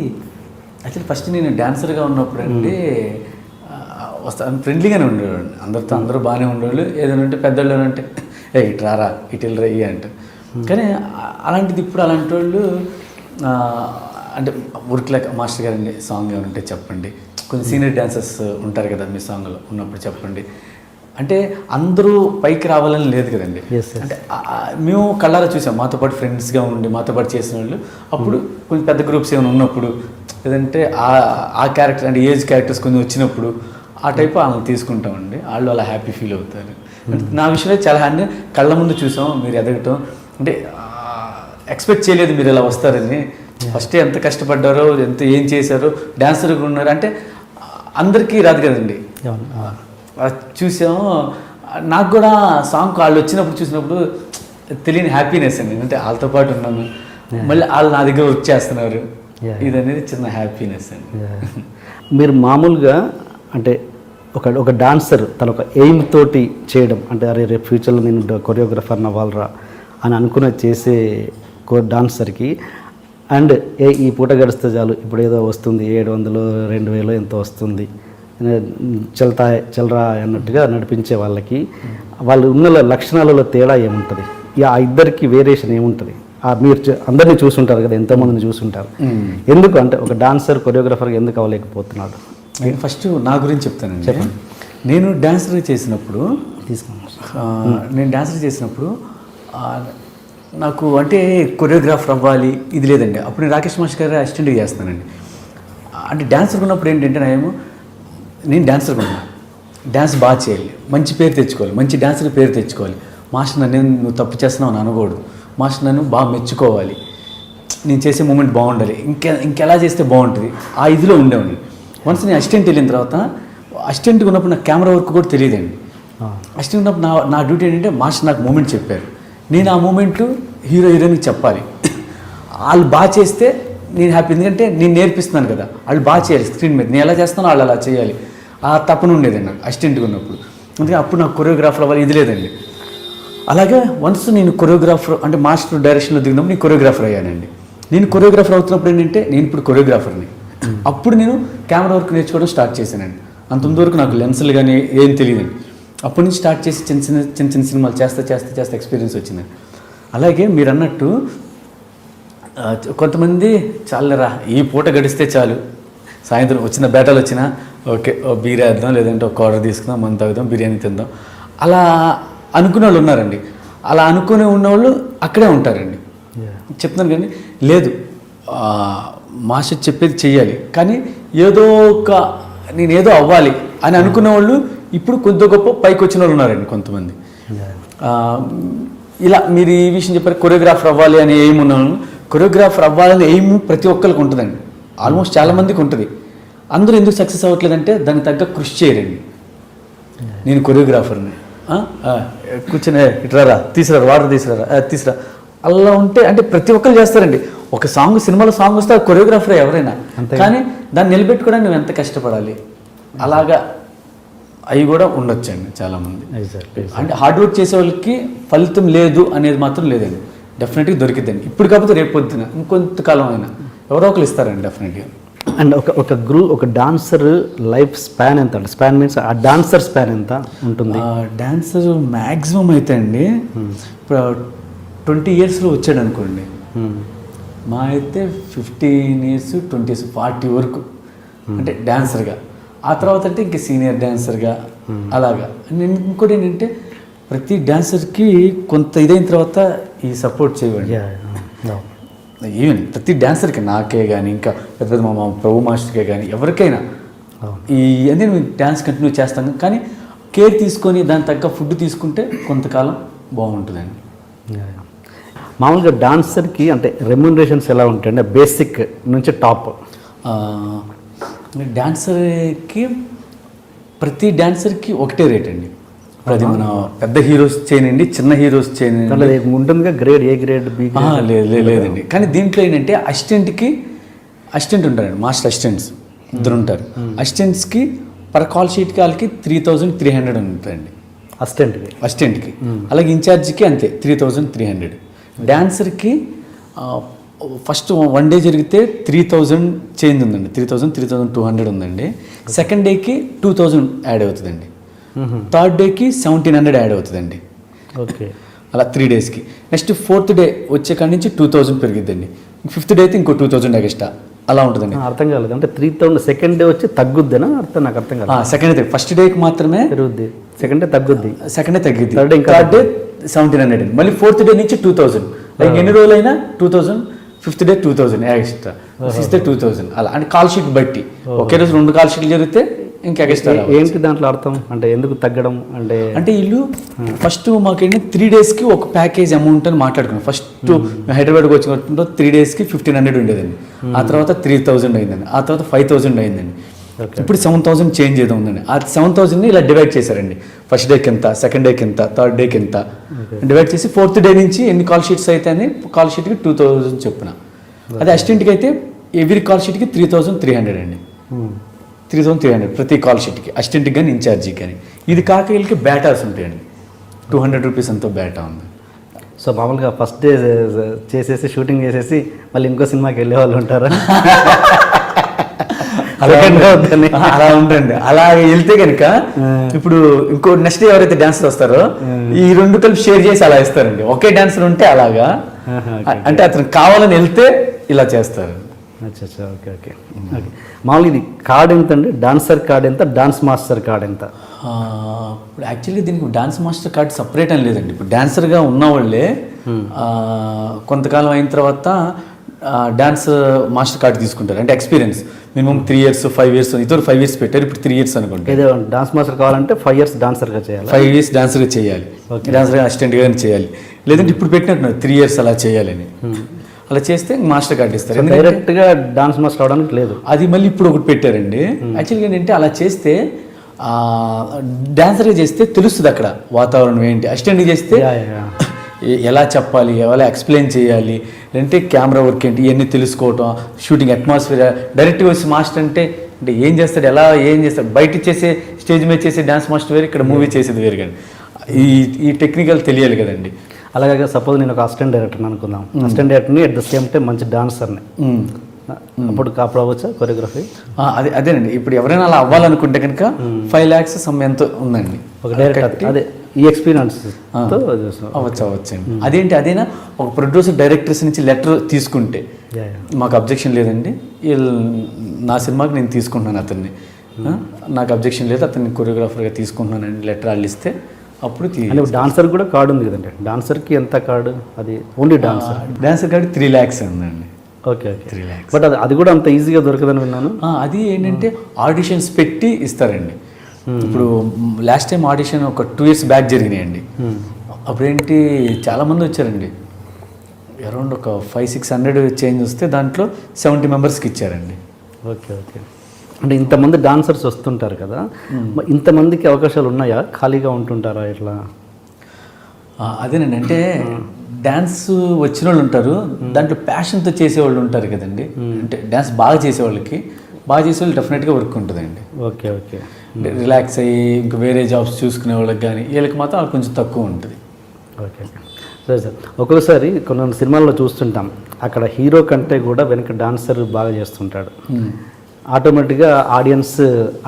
యాక్చువల్లీ ఫస్ట్ నేను డాన్సర్గా ఉన్నప్పుడు అండి ఫ్రెండ్లీగానే ఉండేవాడు, అందరూ బాగానే ఉండేవాళ్ళు. ఏదైనా ఉంటే పెద్దవాళ్ళు అంటే ఇటు రారా ఇటు వెళ్ళరా ఇవి అంటారు. కానీ అలాంటిది ఇప్పుడు అలాంటి వాళ్ళు అంటే ఊరికిలేక మాస్టర్ గారండి సాంగ్ ఏమైనా ఉంటే చెప్పండి, కొంచెం సీనియర్ డాన్సర్స్ ఉంటారు కదా మీ సాంగ్లో ఉన్నప్పుడు చెప్పండి అంటే అందరూ పైకి రావాలని లేదు కదండి. అంటే మేము కళ్ళారా చూసాం, మాతో పాటు ఫ్రెండ్స్గా ఉండి మాతో పాటు చేసిన వాళ్ళు. అప్పుడు కొంచెం పెద్ద గ్రూప్స్ ఏమైనా ఉన్నప్పుడు లేదంటే ఆ క్యారెక్టర్ అంటే ఏజ్ క్యారెక్టర్స్ కొంచెం వచ్చినప్పుడు ఆ టైప్ వాళ్ళని తీసుకుంటామండి. వాళ్ళు అలా హ్యాపీ ఫీల్ అవుతారు. నా విషయంలో చాలా హ్యాపీ, కళ్ళ ముందు చూసాం మీరు ఎదగటం. అంటే ఎక్స్పెక్ట్ చేయలేదు మీరు ఇలా వస్తారని. ఫస్ట్ ఎంత కష్టపడ్డారో ఏం చేశారో, డాన్సర్గా ఉన్నారు అంటే అందరికీ రాదు కదండి. చూసాము. నాకు కూడా సాంగ్ వాళ్ళు వచ్చినప్పుడు చూసినప్పుడు తెలియని హ్యాపీనెస్ అండి. అంటే వాళ్ళతో పాటు ఉన్నాను, మళ్ళీ వాళ్ళు నా దగ్గర వర్క్ చేస్తున్నారు, ఇది అనేది చిన్న హ్యాపీనెస్ అండి. మీరు మామూలుగా అంటే ఒక డాన్సర్ తన ఒక ఎయిమ్ తోటి చేయడం అంటే అరే రేపు ఫ్యూచర్లో నేను కొరియోగ్రఫర్ని అవ్వాలరా అని అనుకుని చేసే డాన్సర్కి అండ్ ఈ పూట గడిస్తే చాలు ఇప్పుడు ఏదో వస్తుంది 700 2000 ఎంతో వస్తుంది చల్రా అన్నట్టుగా నడిపించే వాళ్ళకి వాళ్ళు ఉన్న లక్షణాలలో తేడా ఏముంటుంది? ఆ ఇద్దరికి వేరియేషన్ ఏముంటుంది? మీరు అందరినీ చూసుంటారు కదా, ఎంతోమందిని చూసుంటారు. ఎందుకు అంటే ఒక డాన్సర్ కొరియోగ్రఫర్గా ఎందుకు అవ్వలేకపోతున్నాడు? నేను ఫస్ట్ నా గురించి చెప్తానండి. చెప్పండి. నేను డాన్సర్ చేసినప్పుడు నాకు అంటే కొరియోగ్రాఫర్ అవ్వాలి ఇది లేదండి. అప్పుడు నేను రాకేష్ మాస్టర్ గారు అసిస్టెంట్గా చేస్తానండి. అంటే డాన్సర్ ఉన్నప్పుడు ఏంటంటే నేను డాన్సర్గా ఉన్నా, డ్యాన్స్ బాగా చేయాలి, మంచి పేరు తెచ్చుకోవాలి, మంచి డాన్సర్ పేరు తెచ్చుకోవాలి. మాస్టర్ నన్ను నువ్వు తప్పు చేస్తున్నావు అని అనకూడదు, మాస్టర్ నన్ను బాగా మెచ్చుకోవాలి, నేను చేసే మూమెంట్ బాగుండాలి, ఇంకెలా చేస్తే బాగుంటుంది, ఆ ఇదిలో ఉండేవాడిని. వన్స్ నేను అసిస్టెంట్ వెళ్ళిన తర్వాత అసిస్టెంట్గా ఉన్నప్పుడు నాకు కెమెరా వర్క్ కూడా తెలియదండి. అసిస్టెంట్ ఉన్నప్పుడు నా డ్యూటీ ఏంటంటే మాస్టర్ నాకు మూమెంట్ చెప్పారు, నేను ఆ మూమెంట్ హీరోయిన్కి చెప్పాలి. వాళ్ళు బాగా చేస్తే నేను హ్యాపీ, ఎందుకంటే నేను నేర్పిస్తున్నాను కదా, వాళ్ళు బాగా చేయాలి స్క్రీన్ మీద, నేను ఎలా చేస్తానో వాళ్ళు అలా చేయాలి. ఆ తపన ఉండేదండి నాకు అసిస్టెంట్గా ఉన్నప్పుడు. అందుకే అప్పుడు నాకు కొరియోగ్రాఫర్ అవ్వాలి ఇది లేదండి. అలాగే వన్స్ నేను కొరియోగ్రాఫర్ అంటే మాస్టర్ డైరెక్షన్లో దిగినప్పుడు నేను కొరియోగ్రాఫర్ అయ్యానండి. నేను కొరియోగ్రాఫర్ అవుతున్నప్పుడు ఏంటంటే నేను ఇప్పుడు కొరియోగ్రాఫర్ని. అప్పుడు నేను కెమెరా వర్క్ నేర్చుకోవడం స్టార్ట్ చేశానండి. అంతవరకు నాకు లెన్సులు కానీ ఏం తెలియదండి. అప్పటి నుంచి స్టార్ట్ చేసి చిన్న సినిమాలు చేస్తే ఎక్స్పీరియన్స్ వచ్చిందండి. అలాగే మీరు అన్నట్టు కొంతమంది చాలరా ఈ పూట గడిస్తే చాలు, సాయంత్రం వచ్చిన బేటాలు వచ్చినా ఓకే బీర్ వేద్దాం, లేదంటే ఒక ఆర్డర్ తీసుకుందాం, మనం తాగుదాం, బిర్యానీ తిందాం, అలా అనుకునే వాళ్ళు ఉన్నారండి. అలా అనుకునే ఉన్నవాళ్ళు అక్కడే ఉంటారండి. చెప్తున్నాను కానీ లేదు, మాస్టర్ చెప్పేది చెయ్యాలి, కానీ నేనేదో అవ్వాలి అని అనుకునే వాళ్ళు ఇప్పుడు కొద్ది గొప్ప పైకి వచ్చిన వాళ్ళు ఉన్నారండి కొంతమంది. ఇలా మీరు ఈ విషయం చెప్పారు, కొరియోగ్రాఫర్ అవ్వాలి అని ఎయిమ్ ఉన్నాను. కొరియోగ్రాఫర్ అవ్వాలని ఎయిమ్ ప్రతి ఒక్కరికి ఉంటుందండి, ఆల్మోస్ట్ చాలామందికి ఉంటుంది. అందరూ ఎందుకు సక్సెస్ అవ్వట్లేదంటే దానికి తగ్గ కృషి చేయరండి. నేను కొరియోగ్రాఫర్ని కూర్చొని ఇట్రారా తీసుకురా వాటర్ తీసుకురా అలా ఉంటే అంటే ప్రతి ఒక్కరు చేస్తారండి. ఒక సినిమాలో సాంగ్ వస్తే కొరియోగ్రాఫర్ ఎవరైనా, కానీ దాన్ని నిలబెట్టుకోవడానికి నువ్వు ఎంత కష్టపడాలి, అలాగా అవి కూడా ఉండొచ్చండి చాలామంది. అంటే హార్డ్ వర్క్ చేసే వాళ్ళకి ఫలితం లేదు అనేది మాత్రం లేదండి, డెఫినెట్గా దొరికిద్దండి. ఇప్పుడు కాకపోతే రేపు పొద్దున ఇంకొంతకాలం అయినా ఎవరో ఒకరు ఇస్తారండి డెఫినెట్గా. అండ్ ఒక డాన్సర్ లైఫ్ స్పాన్ ఎంత అంటే స్పాన్ మీన్స్ ఆ డాన్సర్ స్పాన్ ఎంత ఉంటుంది? డాన్సర్ మ్యాక్సిమం అయితే అండి ఇప్పుడు 20 yearsలో వచ్చాడు అనుకోండి, మా అయితే 15 years 20 years 40 వరకు అంటే డాన్సర్గా. ఆ తర్వాత అంటే ఇంక సీనియర్ డాన్సర్గా అలాగా. ఇంకోటి ఏంటంటే ప్రతి డాన్సర్కి కొంత ఇదైన తర్వాత ఈ సపోర్ట్ చేయండి. ఈవెన్ ప్రతి డాన్సర్కి, నాకే కానీ ఇంకా పెద్ద మా ప్రభు మాస్టర్కే కానీ ఎవరికైనా ఈ అన్నీ మేము డ్యాన్స్ కంటిన్యూ చేస్తాం, కానీ కేర్ తీసుకొని దాని తగ్గ ఫుడ్ తీసుకుంటే కొంతకాలం బాగుంటుందండి. మామూలుగా డాన్సర్కి అంటే రెమ్యునరేషన్స్ ఎలా ఉంటాయండి బేసిక్ నుంచి టాప్? డాన్సర్కి ప్రతి డాన్సర్కి ఒకటే రేట్ అండి. ఇప్పుడు అది మన పెద్ద హీరోస్ చేయనండి, చిన్న హీరోస్ చేయనండి. అంటే ఉంటుందిగా గ్రేడ్ ఏ గ్రేడ్ బి లేదండి. కానీ దీంట్లో ఏంటంటే అసిస్టెంట్ ఉంటారండి, మాస్టర్ అసిస్టెంట్స్ ఇద్దరు ఉంటారు. అసిస్టెంట్స్కి పర్ కాల్ షీట్కి వాళ్ళకి 3,300 ఉంటుందండి అసిస్టెంట్కి. అలాగే ఇన్ఛార్జ్కి అంతే 3,300. డాన్సర్కి ఫస్ట్ 1 డే జరిగితే 3,000 చేంజ్ ఉందండి, 3,200 ఉందండి. సెకండ్ డేకి 2,000 యాడ్ అవుతుందండి. థర్డ్ డేకి 1,700 యాడ్ అవుతుందండి. ఓకే, అలా 3 డేస్కి. నెక్స్ట్ 4th డే వచ్చే కాడి నుంచి 2,000 పెరిగిద్దండి. 5th డే అయితే ఇంకో 2,000 ఎక్స్ట్రా అలా ఉంటుందండి. అర్థం కాలేదు అంటే 3,000 సెకండ్ డే వచ్చి తగ్గుద్దేనా నాకు అర్థం కాలేదు. సెకండ్ డే ఫస్ట్ డేకి మాత్రమే పెరుగుద్ది, సెకండ్ డే తగ్గుద్ది, సెకండ్ డే తగ్గిద్ది, థర్డ్ డే 1,700 అండి. మళ్ళీ 4th డే నుంచి 2,000, లైక్ ఎన్ని రోజులైనా 2,000. 5th day 2,000 extra, 6th day 2,000 అలా. అంటే కాల్ షీట్ బట్టి ఒకే రోజు 2 కాల్ షీట్లు జరిగితే ఇంకా ఎక్స్ట్రా. ఏంటి దాంట్లో అర్థం అంటే ఎందుకు తగ్గడం అంటే వీళ్ళు ఫస్ట్ మాకేంటి 3 డేస్కి ఒక ప్యాకేజ్ అమౌంట్ అని మాట్లాడుకున్నాం. ఫస్ట్ హైదరాబాద్కి వచ్చిన 3 డేస్కి 1,500 ఉండేదండి. ఆ తర్వాత 3,000 అయిందండి, ఆ తర్వాత 5,000 అయిందండి. ఇప్పుడు 7,000 చేంజ్ ఏదో ఉందండి. ఆ 7,000ని ఇలా డివైడ్ చేశారండి. ఫస్ట్ డేకి ఎంత, సెకండ్ డేకి ఎంత, థర్డ్ డేకి ఎంత డివైడ్ చేసి 4th డే నుంచి ఎన్ని కాల్ షీట్స్ అయితే అని కాల్ షీట్కి 2,000 చొప్పున. అదే అసిస్టెంట్కి అయితే ఎవ్రీ కాల్ షీట్కి 3,300 అండి. 3,300 ప్రతి కాల్ షీట్కి, అసిస్టెంట్కి కానీ ఇన్ఛార్జికి కానీ. ఇది కాక వీళ్ళకి బ్యాటాస్ ఉంటాయండి, 200 రూపీస్ అంతా బ్యాటా ఉంది. సో మామూలుగా ఫస్ట్ డే చేసేసి షూటింగ్ చేసేసి మళ్ళీ ఇంకో సినిమాకి వెళ్ళే వాళ్ళు ఉంటారా? అలా ఉంటుంది. అలా వెళ్తే కనుక ఇప్పుడు ఇంకో నెక్స్ట్ ఎవరైతే డాన్సర్ వస్తారో ఈ 2 కలిపి షేర్ చేసి అలా ఇస్తారండి. ఒకే డాన్సర్ ఉంటే అలాగా, అంటే అతను కావాలని వెళ్తే ఇలా చేస్తారు. అచ్చా, ఓకే ఓకే ఓకే. మామూలుగా ఇది కార్డ్ ఎంత అండి? డాన్సర్ కార్డ్ ఎంత, డాన్స్ మాస్టర్ కార్డ్ ఎంత? ఇప్పుడు యాక్చువల్లీ దీనికి డాన్స్ మాస్టర్ కార్డ్ సపరేట్ అని లేదండి. ఇప్పుడు డాన్సర్గా ఉన్న వాళ్ళే కొంతకాలం అయిన తర్వాత డాన్స్ మాస్టర్ కార్డ్ తీసుకుంటారు. అంటే ఎక్స్పీరియన్స్ మినిమం 3 years 5 years, ఇద్దరు 5 years పెట్టారు, ఇప్పుడు 3 years అనుకుంటారు. ఏదో డాన్స్ మాస్టర్ కావాలంటే 5 years డాన్సర్గా చేయాలి, 5 years డాన్సర్గా చేయాలి, డాన్సర్గా అసిస్టెంట్గా చేయాలి. లేదంటే ఇప్పుడు పెట్టినట్టున్నారు 3 years అలా చేయాలని. అలా చేస్తే మాస్టర్ కార్డ్ ఇస్తారు. డైరెక్ట్గా డాన్స్ మాస్టర్ అవడానికి లేదు. అది మళ్ళీ ఇప్పుడు ఒకటి పెట్టారండి. యాక్చువల్గా ఏంటంటే అలా చేస్తే డాన్సర్గా చేస్తే తెలుస్తుంది అక్కడ వాతావరణం ఏంటి. అసిస్టెంట్గా చేస్తే ఎలా చెప్పాలి, ఎలా ఎక్స్ప్లెయిన్ చేయాలి, లేదంటే కెమెరా వర్క్ ఏంటి ఇవన్నీ తెలుసుకోవటం, షూటింగ్ అట్మాస్ఫియర్. డైరెక్ట్గా వచ్చి మాస్టర్ అంటే ఏం చేస్తాడు, ఏం చేస్తాడు, బయట చేసే స్టేజ్ మీద చేసే డాన్స్ మాస్టర్ వేరు, ఇక్కడ మూవీ చేసేది వేరు. కానీ ఈ టెక్నికల్ తెలియాలి కదండి. అలాగే సపోజ్ నేను ఒక అసిస్టెంట్ డైరెక్టర్ని అనుకుందాం, అసిస్టెంట్ డైరెక్టర్ని అట్ ద సేమ్ టైం మంచి డాన్సర్ని, అప్పుడు అవ్వచ్చా కొరియోగ్రఫీ? అదేనండి. ఇప్పుడు ఎవరైనా అలా అవ్వాలనుకుంటే కనుక 5 lakhs ఎంతో ఉందండి ఒక డైరెక్టర్. అదే ఈ ఎక్స్పీరియన్స్ అవ్వచ్చండి. అదేనా ఒక ప్రొడ్యూసర్ డైరెక్టర్స్ నుంచి లెటర్ తీసుకుంటే మాకు అబ్జెక్షన్ లేదండి, నా సినిమాకి నేను తీసుకుంటున్నాను అతన్ని, నాకు అబ్జెక్షన్ లేదు, అతన్ని కొరియోగ్రాఫర్గా తీసుకుంటున్నానండి లెటర్ వాళ్ళు ఇస్తే అప్పుడు డాన్సర్ కూడా కార్డు ఉంది కదండి. డాన్సర్కి ఎంత కార్డు? అది ఓన్లీ డాన్సర్ కార్డు 3 lakhs ఉందండి. Okay okay, 3 lakhs. బట్ అది కూడా అంత ఈజీగా దొరకదని విన్నాను. అది ఏంటంటే ఆడిషన్స్ పెట్టి ఇస్తారండి. ఇప్పుడు లాస్ట్ టైం ఆడిషన్ ఒక 2 years బ్యాక్ జరిగినాయండి. అప్పుడేంటి చాలామంది వచ్చారండి, అరౌండ్ ఒక 500-600 చేంజ్ వస్తే దాంట్లో 70 members ఇచ్చారండి. Okay okay. అంటే ఇంతమంది డాన్సర్స్ వస్తుంటారు కదా, ఇంతమందికి అవకాశాలు ఉన్నాయా, ఖాళీగా ఉంటుంటారా ఇట్లా? అదేనండి, అంటే డ్యాన్స్ వచ్చిన వాళ్ళు ఉంటారు, దాంట్లో ప్యాషన్తో చేసేవాళ్ళు ఉంటారు కదండి. అంటే డ్యాన్స్ బాగా చేసేవాళ్ళకి, బాగా చేసేవాళ్ళు డెఫినెట్గా వర్క్ ఉంటుందండి. Okay okay. రిలాక్స్ అయ్యి ఇంకా వేరే జాబ్స్ చూసుకునే వాళ్ళకి కానీ వీళ్ళకి మాత్రం కొంచెం తక్కువ ఉంటుంది. ఓకే సరే సార్. ఒక్కొక్కసారి కొన్ని సినిమాల్లో చూస్తుంటాం, అక్కడ హీరో కంటే కూడా వెనక డాన్సర్ బాగా చేస్తుంటాడు. ఆటోమేటిక్గా ఆడియన్స్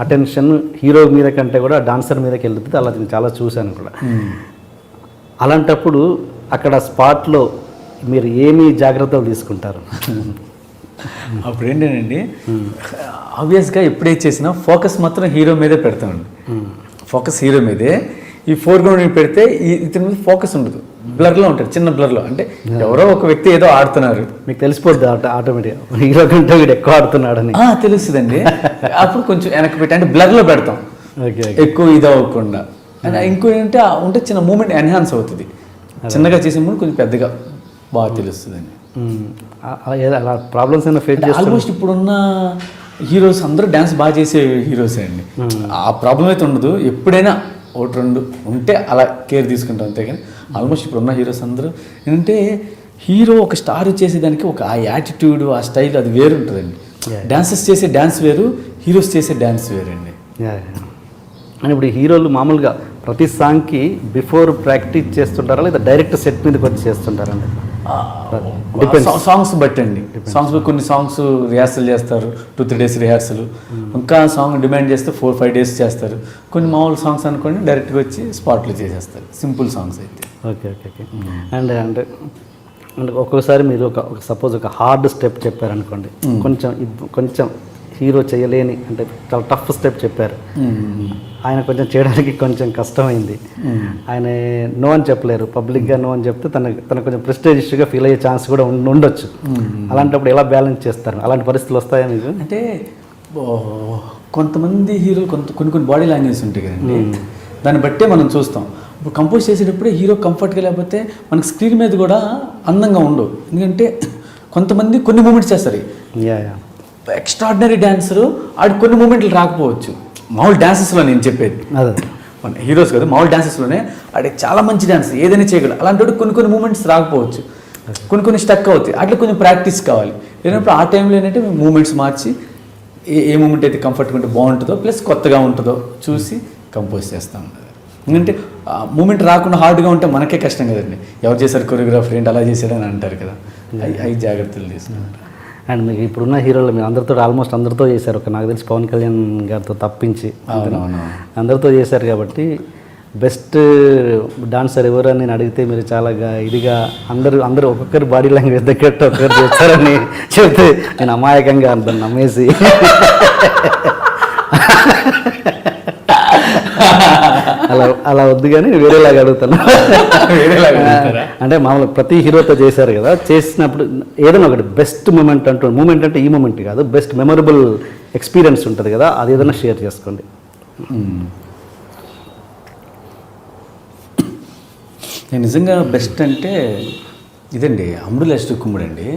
అటెన్షన్ హీరో మీద కంటే కూడా డాన్సర్ మీదకి వెళ్తుంది. అలా నేను చాలా చూశాను కూడా. అలాంటప్పుడు అక్కడ స్పాట్లో మీరు ఏమి జాగ్రత్తలు తీసుకుంటారు? అప్పుడు ఏంటండి, ఆబ్వియస్గా ఎప్పుడే చేసినా ఫోకస్ మాత్రం హీరో మీదే పెడతామండి. ఫోకస్ హీరో మీదే. ఈ ఫోర్గ్రౌండ్ పెడితే ఇతని మీద ఫోకస్ ఉండదు, బ్లర్లో ఉంటాడు, చిన్న బ్లర్లో. అంటే ఎవరో ఒక వ్యక్తి ఏదో ఆడుతున్నారు, మీకు తెలిసిపోద్ది ఆటోమేటిక్గా హీరో కంటే వీడు ఎక్కువ ఆడుతున్నాడని తెలుస్తుందండి. అప్పుడు కొంచెం వెనక్కి పెట్టి అంటే బ్లర్లో పెడతాం, ఎక్కువ ఇది అవ్వకుండా. ఇంకో ఏంటంటే ఉంటే చిన్న మూమెంట్ ఎన్హాన్స్ అవుతుంది. చిన్నగా చేసే ముందు కొంచెం పెద్దగా బాగా తెలుస్తుందండి. అలా ప్రాబ్లమ్స్ ఏమైనా ఫేస్ చేస్తారు? ఆల్మోస్ట్ ఇప్పుడున్న హీరోస్ అందరూ డ్యాన్స్ బాగా చేసే హీరోసే అండి. ఆ ప్రాబ్లం అయితే ఉండదు. ఎప్పుడైనా ఒకటి రెండు ఉంటే అలా కేర్ తీసుకుంటాం అంతేగాని ఆల్మోస్ట్ ఇప్పుడు ఉన్న హీరోస్ అందరూ ఏంటంటే హీరో ఒక స్టార్ చేసేదానికి ఒక ఆ యాటిట్యూడ్ ఆ స్టైల్ అది వేరు ఉంటుందండి. డాన్సర్స్ చేసే డ్యాన్స్ వేరు, హీరోస్ చేసే డ్యాన్స్ వేరండి. అని ఇప్పుడు హీరోలు మామూలుగా ప్రతి సాంగ్కి బిఫోర్ ప్రాక్టీస్ చేస్తుంటారా లేదా డైరెక్ట్ సెట్ మీదకి వచ్చి చేస్తుంటారండి? సాంగ్స్ బట్టి అండి. సాంగ్స్ కొన్ని సాంగ్స్ రిహార్సల్ చేస్తారు, 2-3 days రిహార్సల్. ఇంకా సాంగ్ డిమాండ్ చేస్తే 4-5 days చేస్తారు. కొన్ని మామూలు సాంగ్స్ అనుకోండి డైరెక్ట్గా వచ్చి స్పాట్లో చేసేస్తారు, సింపుల్ సాంగ్స్ అయితే. Okay okay okay. అండ్ అంటే అంటే ఒక్కొక్కసారి మీరు ఒక సపోజ్ ఒక హార్డ్ స్టెప్ చెప్పారనుకోండి, కొంచెం హీరో చేయలేని అంటే చాలా టఫ్ స్టెప్ చెప్పారు, ఆయన కొంచెం చేయడానికి కొంచెం కష్టమైంది, ఆయన నో అని చెప్పలేరు, పబ్లిక్గా నో అని చెప్తే తనకు కొంచెం ప్రెస్టేజ్ ఇష్యూగా ఫీల్ అయ్యే ఛాన్స్ కూడా ఉండొచ్చు. అలాంటప్పుడు ఎలా బ్యాలెన్స్ చేస్తారు? అలాంటి పరిస్థితులు వస్తాయా మీకు? అంటే కొంతమంది హీరోలు కొన్ని బాడీ లాంగ్వేజ్ ఉంటాయి కదండి, దాన్ని బట్టే మనం చూస్తాం. ఇప్పుడు కంపోజ్ చేసేటప్పుడే హీరో కంఫర్ట్గా లేకపోతే మనకి స్క్రీన్ మీద కూడా అందంగా ఉండవు. ఎందుకంటే కొంతమంది కొన్ని మూమెంట్స్ చేస్తారు, ఎక్స్ట్రాడినరీ డాన్సరు ఆడికి కొన్ని మూమెంట్లు రాకపోవచ్చు. మామూలు డాన్సెస్లో నేను చెప్పేది అదే మన హీరోస్ కదా, మామూలు డాన్సెస్లోనే ఆడికి చాలా మంచి డాన్స్ ఏదైనా చేయగలరు. అలాంటి కొన్ని మూమెంట్స్ రాకపోవచ్చు, కొన్ని స్టక్ అవుతాయి. అట్లా కొంచెం ప్రాక్టీస్ కావాలి. లేనప్పుడు ఆ టైంలో ఏంటంటే మేము మూమెంట్స్ మార్చి ఏ మూమెంట్ అయితే కంఫర్ట్గా ఉంటే బాగుంటుందో ప్లస్ కొత్తగా ఉంటుందో చూసి కంపోజ్ చేస్తాం. ఎందుకంటే మూమెంట్ రాకుండా హార్డ్గా ఉంటే మనకే కష్టం కదండి. ఎవరు చేశారు కొరియోగ్రాఫర్ ఏంటి అలా చేశాడని అంటారు కదా, అవి జాగ్రత్తలు తీసుకుంటారు. అండ్ మీకు ఇప్పుడున్న హీరోలు మీరు ఆల్మోస్ట్ అందరితో చేశారు, ఒక నాకు తెలిసి పవన్ కళ్యాణ్ గారితో తప్పించి అందరితో చేశారు. కాబట్టి బెస్ట్ డాన్సర్ ఎవరు అని నేను అడిగితే మీరు చాలా ఇదిగా అందరూ ఒక్కొక్కరి బాడీ లాంగ్వేజ్ దగ్గర ఒక్కరు చేస్తారని చెప్తే నేను అమాయకంగా అంటాను నమ్మేసి అలా వద్దు కానీ వేరేలాగా అడుగుతాను. అంటే మామూలుగా ప్రతి హీరోతో చేశారు కదా, చేసినప్పుడు ఏదైనా ఒకటి బెస్ట్ మూమెంట్ అంటే ఈ మూమెంట్ కాదు, బెస్ట్ మెమొరబుల్ ఎక్స్పీరియన్స్ ఉంటుంది కదా, అది ఏదైనా షేర్ చేసుకోండి. నేను నిజంగా బెస్ట్ అంటే ఇదండి, అమృత లక్ష్మి కుమ్ముడు అండి,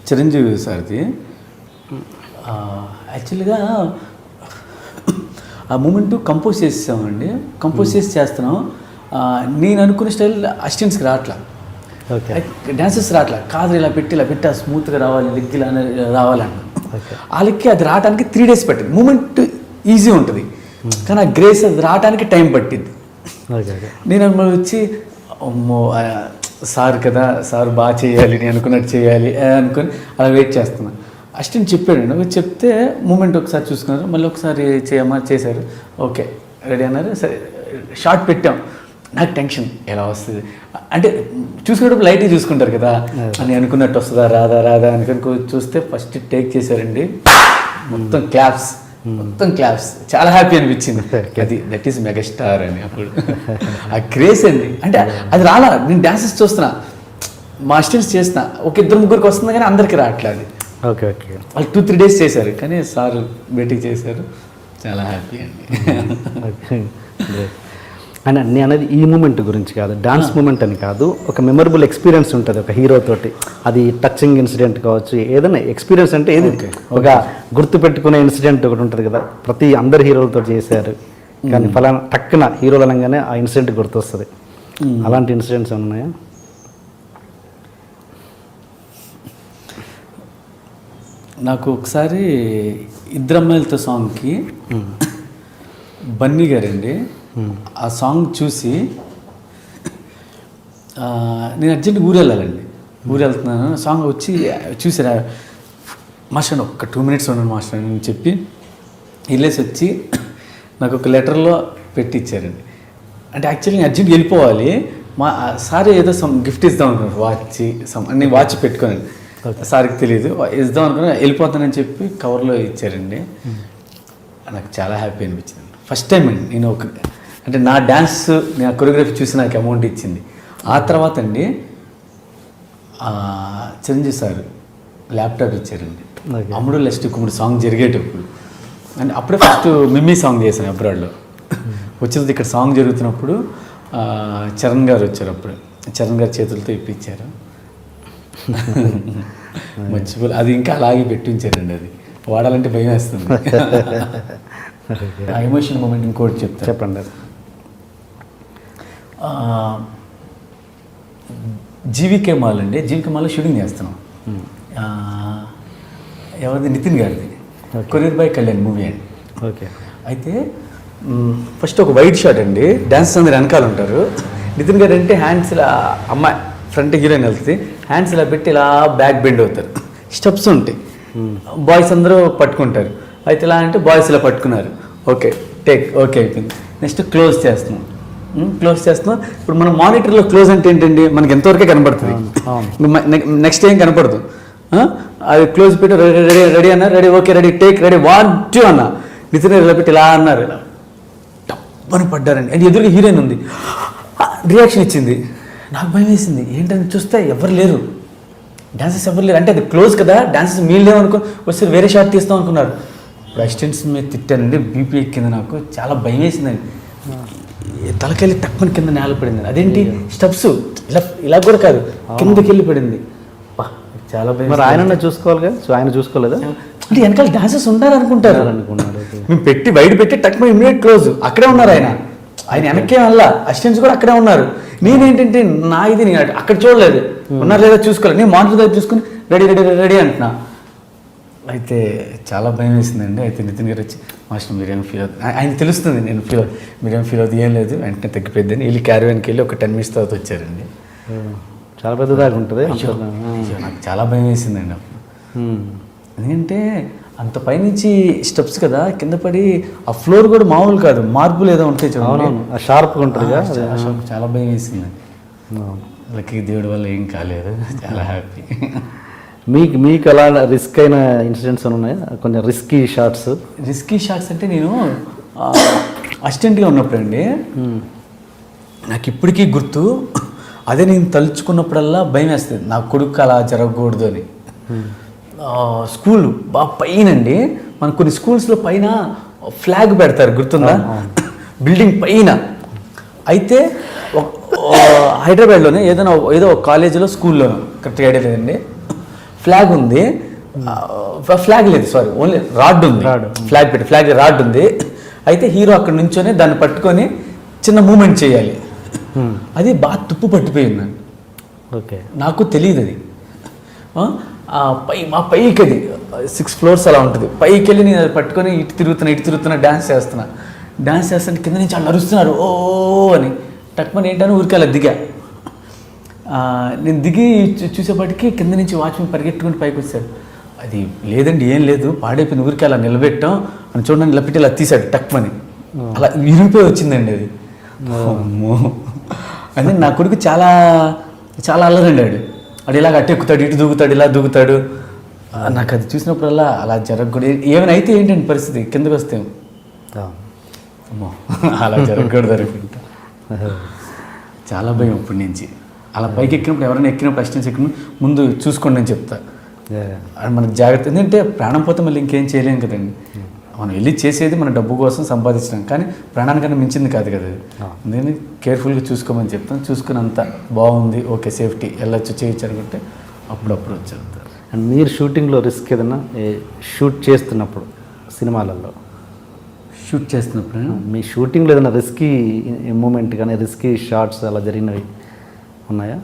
చిరంజీవి సార్ది. యాక్చువల్గా ఆ మూమెంట్ కంపోజ్ చేసేసామండి, కంపోజ్ చేసి చేస్తున్నాం. నేను అనుకునే స్టైల్ అసిస్టెంట్స్కి రావట్లా, డాన్సెస్ రావట్లా, కాదు ఇలా పెట్టి స్మూత్గా రావాలి, లెగ్ ఇలా రావాలని. ఆ లెక్కి అది రావడానికి 3 days పట్టింది. మూమెంట్ ఈజీ ఉంటుంది కానీ ఆ గ్రేస్ అది రావడానికి టైం పట్టింది. నేను వచ్చి అమ్మో సార్ కదా, సార్ బాగా చేయాలి, నేను అనుకున్నట్టు చేయాలి అనుకుని అలా వెయిట్ చేస్తున్నాను. అసిస్టెంట్ చెప్పాడు, చెప్తే మూమెంట్ ఒకసారి చూసుకున్నారు, మళ్ళీ ఒకసారి చేశారు, ఓకే రెడీ అన్నారు. సరే షార్ట్ పెట్టాం, నాకు టెన్షన్ ఎలా వస్తుంది అంటే చూసుకునేటప్పుడు లైట్గా చూసుకుంటారు కదా, అని అనుకున్నట్టు వస్తుందా రాదా అనుకుని చూస్తే ఫస్ట్ టేక్ చేశారండి, మొత్తం క్లాప్స్ చాలా హ్యాపీ అనిపించింది. దట్ ఈస్ మెగాస్టార్ అని అప్పుడు ఆ క్రేజ్ అండి. అంటే అది రాలా, నేను డాన్సెస్ చూస్తున్నా, మా అసిస్టెంట్స్ చేస్తున్నా, ఒక 2-3 వస్తుంది కానీ అందరికీ రావట్లేదు. ఓకే ఓకే, వాళ్ళు 2-3 days చేశారు కానీ సార్ బయటికి చేశారు, చాలా హ్యాపీ అండి. అని నేను అనేది ఈ మూమెంట్ గురించి కాదు, డాన్స్ మూమెంట్ అని కాదు, ఒక మెమరబుల్ ఎక్స్పీరియన్స్ ఉంటుంది ఒక హీరో తోటి, అది టచింగ్ ఇన్సిడెంట్ కావచ్చు, ఏదైనా ఎక్స్పీరియన్స్ అంటే ఏది ఒక గుర్తుపెట్టుకునే ఇన్సిడెంట్ ఒకటి ఉంటుంది కదా, అందరు హీరోలతో చేశారు కానీ ఫలానా టక్కున హీరోలు అనగానే ఆ ఇన్సిడెంట్ గుర్తొస్తుంది. అలాంటి ఇన్సిడెంట్స్ ఉన్నాయా? నాకు ఒకసారి ఇద్దరమ్మాయిలతో సాంగ్కి బన్నీ గారండి ఆ సాంగ్ చూసి నేను అర్జెంట్ ఊరు వెళ్తున్నాను, సాంగ్ వచ్చి చూసారా మాస్టర్ ఒక్క 2 minutes ఉన్నాను మాస్టర్ అని చెప్పి వెళ్ళేసి వచ్చి నాకు ఒక లెటర్లో పెట్టించారండి. అంటే యాక్చువల్లీ నేను అర్జెంట్ వెళ్ళిపోవాలి, మా సార్ ఏదో గిఫ్ట్ ఇద్దాం అనుకున్నాను, అన్ని వాచ్ పెట్టుకోనండి, సార్కి తెలియదు, ఇద్దాం అనుకున్నా వెళ్ళిపోతానని చెప్పి కవర్లో ఇచ్చారండి. నాకు చాలా హ్యాపీ అనిపించింది. ఫస్ట్ టైం అండి నేను అంటే నా డ్యాన్స్ నేను కొరియోగ్రఫీ చూసి నాకు అమౌంట్ ఇచ్చింది. ఆ తర్వాత అండి చిరంజీవి సార్ ల్యాప్టాప్ ఇచ్చారండి, అమృత లక్ష్మి కుమ్ముడు సాంగ్ జరిగేటప్పుడు. అండ్ అప్పుడే ఫస్ట్ మిమ్మీ సాంగ్ చేశాను అబ్రాడ్లో. వచ్చినది ఇక్కడ సాంగ్ జరుగుతున్నప్పుడు చరణ్ గారు వచ్చారు, అప్పుడు చరణ్ గారి చేతులతో ఇప్పించారు. మర్చిపోలే, అది ఇంకా అలాగే పెట్టించారండి, అది వాడాలంటే భయం వేస్తుంది. ఆ ఎమోషన్ మూమెంట్ ఇంకోటి చెప్తాను. చెప్పండి. జీవికే మాల్ అండి, జీవికే మాల్లో షూటింగ్ చేస్తున్నాం. ఎవరిది, నితిన్ గారిది, కొరియర్ బై కళ్యాణ్ మూవీ అండి. ఓకే. అయితే ఫస్ట్ ఒక వైట్ షాట్ అండి, డాన్స్ అందరు వెనకాల ఉంటారు. నితిన్ గారు అంటే హ్యాండ్స్ ఇలా, అమ్మాయి ఫ్రంట్ హీరోయిన్ వెళ్తుంది, హ్యాండ్స్ ఇలా పెట్టి ఇలా బ్యాక్ బెండ్ అవుతారు, స్టెప్స్ ఉంటాయి, బాయ్స్ అందరూ పట్టుకుంటారు. అయితే ఇలా అంటే బాయ్స్ ఇలా పట్టుకున్నారు. ఓకే టేక్, ఓకే అయిపోయింది. నెక్స్ట్ క్లోజ్ చేస్తున్నాం. ఇప్పుడు మనం మానిటర్లో క్లోజ్ అంటే ఏంటండి, మనకి ఎంతవరకే కనపడుతుంది, నెక్స్ట్ ఏం కనపడదు. అది క్లోజ్ పెట్టి రెడీ రెడీ అన్నారు, ready okay ready take ready 1 2 అన్న. నితిన్ ఇలా పెట్టి ఇలా అన్నారు, ఇలా టప్పని పడ్డారండి. అది ఎదురుగా హీరోయిన్ ఉంది, రియాక్షన్ ఇచ్చింది. నాకు భయం వేసింది, ఏంటని చూస్తే ఎవరు లేరు, డాన్సర్స్ ఎవరు లేరు. అంటే అది క్లోజ్ కదా, డాన్సర్స్ మీరు లేవు అనుకో, వస్తే వేరే షాట్ తీస్తాం అనుకున్నారు. ఇప్పుడు అసిస్టెంట్స్ మీద తిట్టానండి, బీపీ ఎక్కింది, నాకు చాలా భయం వేసిందండి. తలకెళ్ళి తక్కువ కింద నేల పడింది. అదేంటి స్టెప్స్ ఇలా ఇలా కూడా కాదు, కిందకి వెళ్ళి పడింది. చాలా భయం. మరి ఆయన చూసుకోవాలిగా, సో ఆయన చూసుకోలేదా? అంటే వెనకాల డాన్సర్స్ ఉంటారు అనుకున్నారు. మేము పెట్టి బయట పెట్టి టక్ ఇమ్మీడియట్ క్లోజ్, అక్కడే ఉన్నారు ఆయన వెనక్కే వల్ల, అసిస్టెంట్స్ కూడా అక్కడే ఉన్నారు. నేనేంటంటే నా ఇది నేను అక్కడ చూడలేదు, ఉన్నారు లేదా చూసుకోలేదు, నేను మానిటర్ దగ్గర చూసుకుని రెడీ రెడీ రెడీ అంటున్నా. అయితే చాలా భయం వేసిందండి. అయితే నితిన్ గారు వచ్చి, మాస్టర్ మీరేం ఫీల్ అవుతుంది, ఆయన తెలుస్తుంది నేను మీరేం ఫీల్ అవుతుంది, ఏం లేదు వెంటనే తగ్గిపోద్దని వెళ్ళి క్యారవాన్కి వెళ్ళి ఒక 10 minutes తర్వాత వచ్చారండి. చాలా పెద్దదాకా ఉంటుంది. నాకు చాలా భయం వేసిందండి అప్పుడు. ఎందుకంటే అంత పైనుంచి స్టెప్స్ కదా, కింద పడి ఆ ఫ్లోర్ కూడా మామూలు కాదు, మార్పులు ఏదో ఉంటాయి చూడండి, షార్ప్గా ఉంటుంది. చాలా భయం వేసిందండి. లక్కీ దేవుడి వల్ల ఏం కాలేదు, చాలా హ్యాపీ. మీకు అలా రిస్క్ అయిన ఇన్సిడెంట్స్ ఉన్నాయా, కొంచెం రిస్కీ షాట్స్? అంటే నేను అసిస్టెంట్గా ఉన్నప్పుడు అండి, నాకు ఇప్పటికీ గుర్తు, అదే నేను తలుచుకున్నప్పుడల్లా భయం వేస్తుంది, నా కొడుకు అలా జరగకూడదు అని. స్కూల్ బాగా పైన అండి, మన కొన్ని స్కూల్స్లో పైన ఫ్లాగ్ పెడతారు గుర్తుందా, బిల్డింగ్ పైన. అయితే హైదరాబాద్లోనే ఏదో ఒక కాలేజీలో స్కూల్లోనో కరెక్ట్గా ఐడియా లేదండి, ఫ్లాగ్ ఉంది, ఫ్లాగ్ లేదు సారీ, ఓన్లీ రాడ్ ఉంది, ఫ్లాగ్ రాడ్ ఉంది. అయితే హీరో అక్కడ నుంచొని దాన్ని పట్టుకొని చిన్న మూమెంట్ చేయాలి, అది బాగా తుప్పు పట్టిపోయింది. ఓకే, నాకు తెలియదు అది. మా పైకి అది 6 floors అలా ఉంటుంది, పైకి వెళ్ళి నేను అది పట్టుకొని ఇటు తిరుగుతున్నా డ్యాన్స్ చేస్తాను, కింద నుంచి వాళ్ళు అరుస్తున్నారు ఓ అని. టక్మని ఏంటని ఊరికి అలా దిగా. నేను దిగి చూసేపటికి కింద నుంచి వాచ్మెన్ పరిగెట్టుకుని పైకి వచ్చాడు. అది లేదండి ఏం లేదు, పాడైపోయిన ఊరికి అలా నిలబెట్టాం అని చూడండి, ఇలా పెట్టి ఇలా తీశాడు టక్మని, అలా విరిగిపోయి వచ్చిందండి అది. అమ్మో అంటే నా కొడుకు చాలా చాలా అల్లరండి, వాడు ఇలాగ అటు ఎక్కుతాడు, ఇటు దూకుతాడు, ఇలా దూకుతాడు. నాకు అది చూసినప్పుడల్లా అలా జరగకూడదు, ఏమైనా అయితే ఏంటండి పరిస్థితి, కిందకు వస్తే అమ్మో అలా జరగకూడదు అనుకుంటా. చాలా భయం అప్పటి నుంచి. అలా పైకి ఎక్కినప్పుడు, ఎవరైనా ఎక్కినప్పుడు అసిస్టెంట్స్ ఎక్కినప్పుడు ముందు చూసుకోండి అని చెప్తా. మనకు జాగ్రత్త, ఎందుకంటే ప్రాణం పోతే మళ్ళీ ఇంకేం చేయలేము కదండి. మనం వెళ్ళి చేసేది మన డబ్బు కోసం సంపాదించడం, కానీ ప్రాణానికన్నా మించింది కాదు కదా. నేను కేర్ఫుల్గా చూసుకోమని చెప్తాను. చూసుకున్నంత బాగుంది, ఓకే సేఫ్టీ వెళ్ళొచ్చు చేయొచ్చు అనుకుంటే అప్పుడప్పుడు వచ్చారు. అండ్ మీరు షూటింగ్లో రిస్క్ ఏదన్నా షూట్ చేస్తున్నప్పుడు, సినిమాలలో షూట్ చేస్తున్నప్పుడు మీ షూటింగ్లో ఏదైనా రిస్కీ మూమెంట్ కానీ రిస్కీ షాట్స్ అలా జరిగినవి ఉన్నాయా?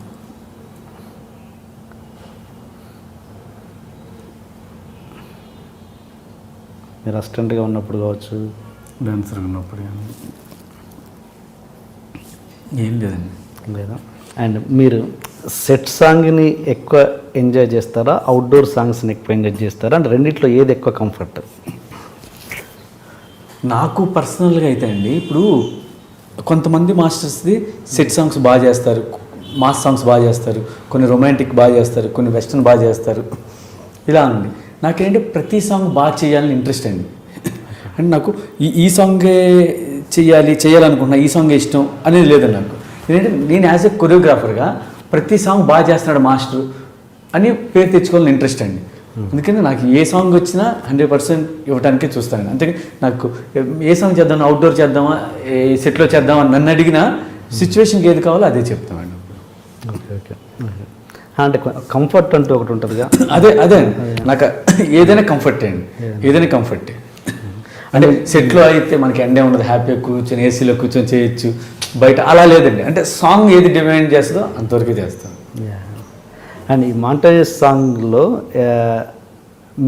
మీరు అసిస్టెంట్గా ఉన్నప్పుడు కావచ్చు, డాన్సర్గా ఉన్నప్పుడు కానీ ఏం లేదండి. లేదా? అండ్ మీరు సెట్ సాంగ్ని ఎక్కువ ఎంజాయ్ చేస్తారా, అవుట్డోర్ సాంగ్స్ని ఎక్కువ ఎంజాయ్ చేస్తారా? అంటే రెండిట్లో ఏది ఎక్కువ కంఫర్ట్? నాకు పర్సనల్గా అయితే అండి, ఇప్పుడు కొంతమంది మాస్టర్స్ది సెట్ సాంగ్స్ బాగా చేస్తారు, మాస్ సాంగ్స్ బాగా చేస్తారు, కొన్ని రొమాంటిక్ బాగా చేస్తారు, కొన్ని వెస్ట్రన్ బాగా చేస్తారు, ఇలా అండి. నాకేంటి ప్రతి సాంగ్ బాగా చేయాలని ఇంట్రెస్ట్ అండి. అంటే నాకు ఈ సాంగే చేయాలనుకున్నా, ఈ సాంగే ఇష్టం అనేది లేదండి నాకు. ఏంటంటే నేను యాజ్ ఎ కొరియోగ్రాఫర్గా ప్రతి సాంగ్ బాగా చేస్తున్నాడు మాస్టర్ అని పేరు తెచ్చుకోవాలని ఇంట్రెస్ట్ అండి. అందుకని నాకు ఏ సాంగ్ వచ్చినా 100% ఇవ్వడానికే చూస్తాను. అంతే నాకు ఏ సాంగ్ చేద్దాం, అవుట్డోర్ చేద్దామా, ఏ సెట్లో చేద్దామా నన్ను అడిగిన సిచ్యువేషన్కి ఏది కావాలో అదే చెప్తామండి. ఓకే, అంటే కంఫర్ట్ అంటూ ఒకటి ఉంటుందిగా, అదే నాకు ఏదైనా కంఫర్టే అండి, ఏదైనా కంఫర్టే. అంటే సెట్లో అయితే మనకి ఎండే ఉండదు, హ్యాపీగా కూర్చొని ఏసీలో కూర్చొని చేయొచ్చు. బయట అలా లేదండి, అంటే సాంగ్ ఏది డిమాండ్ చేస్తుందో అంతవరకు చేస్తాం. అండ్ ఈ మాంటేజ్ సాంగ్లో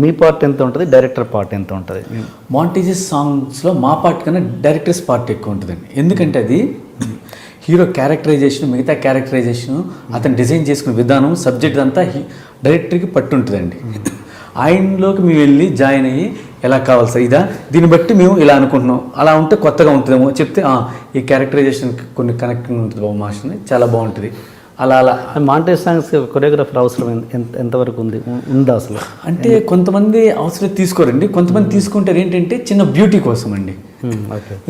మీ పార్ట్ ఎంత ఉంటుంది, డైరెక్టర్ పార్ట్ ఎంత ఉంటుంది? మాంటేజెస్ సాంగ్స్లో మా పార్ట్ కన్నా డైరెక్టర్స్ పార్ట్ ఎక్కువ ఉంటుందండి. ఎందుకంటే అది హీరో క్యారెక్టరైజేషన్, మిగతా క్యారెక్టరైజేషన్, అతను డిజైన్ చేసుకునే విధానం, సబ్జెక్ట్ అంతా డైరెక్టర్కి పట్టు ఉంటుందండి. ఆయనలోకి మేము వెళ్ళి జాయిన్ అయ్యి ఎలా కావాలి సార్ ఇదా, దీన్ని బట్టి మేము ఇలా అనుకుంటున్నాం, అలా ఉంటే కొత్తగా ఉంటుందేమో చెప్తే ఈ క్యారెక్టరైజేషన్కి కొన్ని కనెక్టింగ్ ఉంటుంది బాబు మాస్టర్ని, చాలా బాగుంటుంది. అలా మాంటేజ్ సాంగ్స్ కొరియోగ్రాఫర్ అవసరం ఎంతవరకు ఉందా అసలు? అంటే కొంతమంది అవసరం తీసుకోరండి, కొంతమంది తీసుకుంటారు ఏంటంటే చిన్న బ్యూటీ కోసం అండి.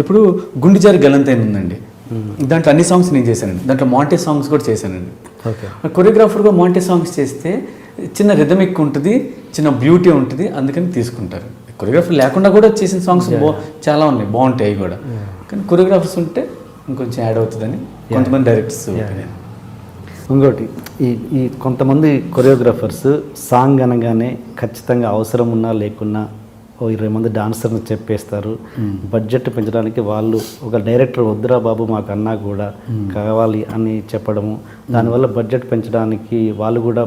ఇప్పుడు గుండెజారి గలంతైన ఉందండి, దాంట్లో అన్ని సాంగ్స్ నేను చేశానండి, దాంట్లో మాంటేజ్ సాంగ్స్ కూడా చేశానండి. కొరియోగ్రాఫర్గా మాంటేజ్ సాంగ్స్ చేస్తే చిన్న రిథమిక్ ఉంటుంది, చిన్న బ్యూటీ ఉంటుంది, అందుకని తీసుకుంటారు. కొరియోగ్రాఫర్ లేకుండా కూడా చేసిన సాంగ్స్ చాలా ఉన్నాయి, బాగుంటాయి అవి కూడా. కానీ కొరియోగ్రాఫర్స్ ఉంటే ఇంకొంచెం యాడ్ అవుతుందని కొంతమంది డైరెక్టర్స్. ఇంకోటి ఈ కొంతమంది కొరియోగ్రాఫర్స్ సాంగ్ అనగానే ఖచ్చితంగా అవసరం ఉన్నా లేకున్నా 20 మంది డాన్సర్ని చెప్పేస్తారు. బడ్జెట్ పెంచడానికి వాళ్ళు ఒక డైరెక్టర్ వద్దురా బాబు మాకు అన్నా కూడా కావాలి అని చెప్పడము, దానివల్ల బడ్జెట్ పెంచడానికి వాళ్ళు కూడా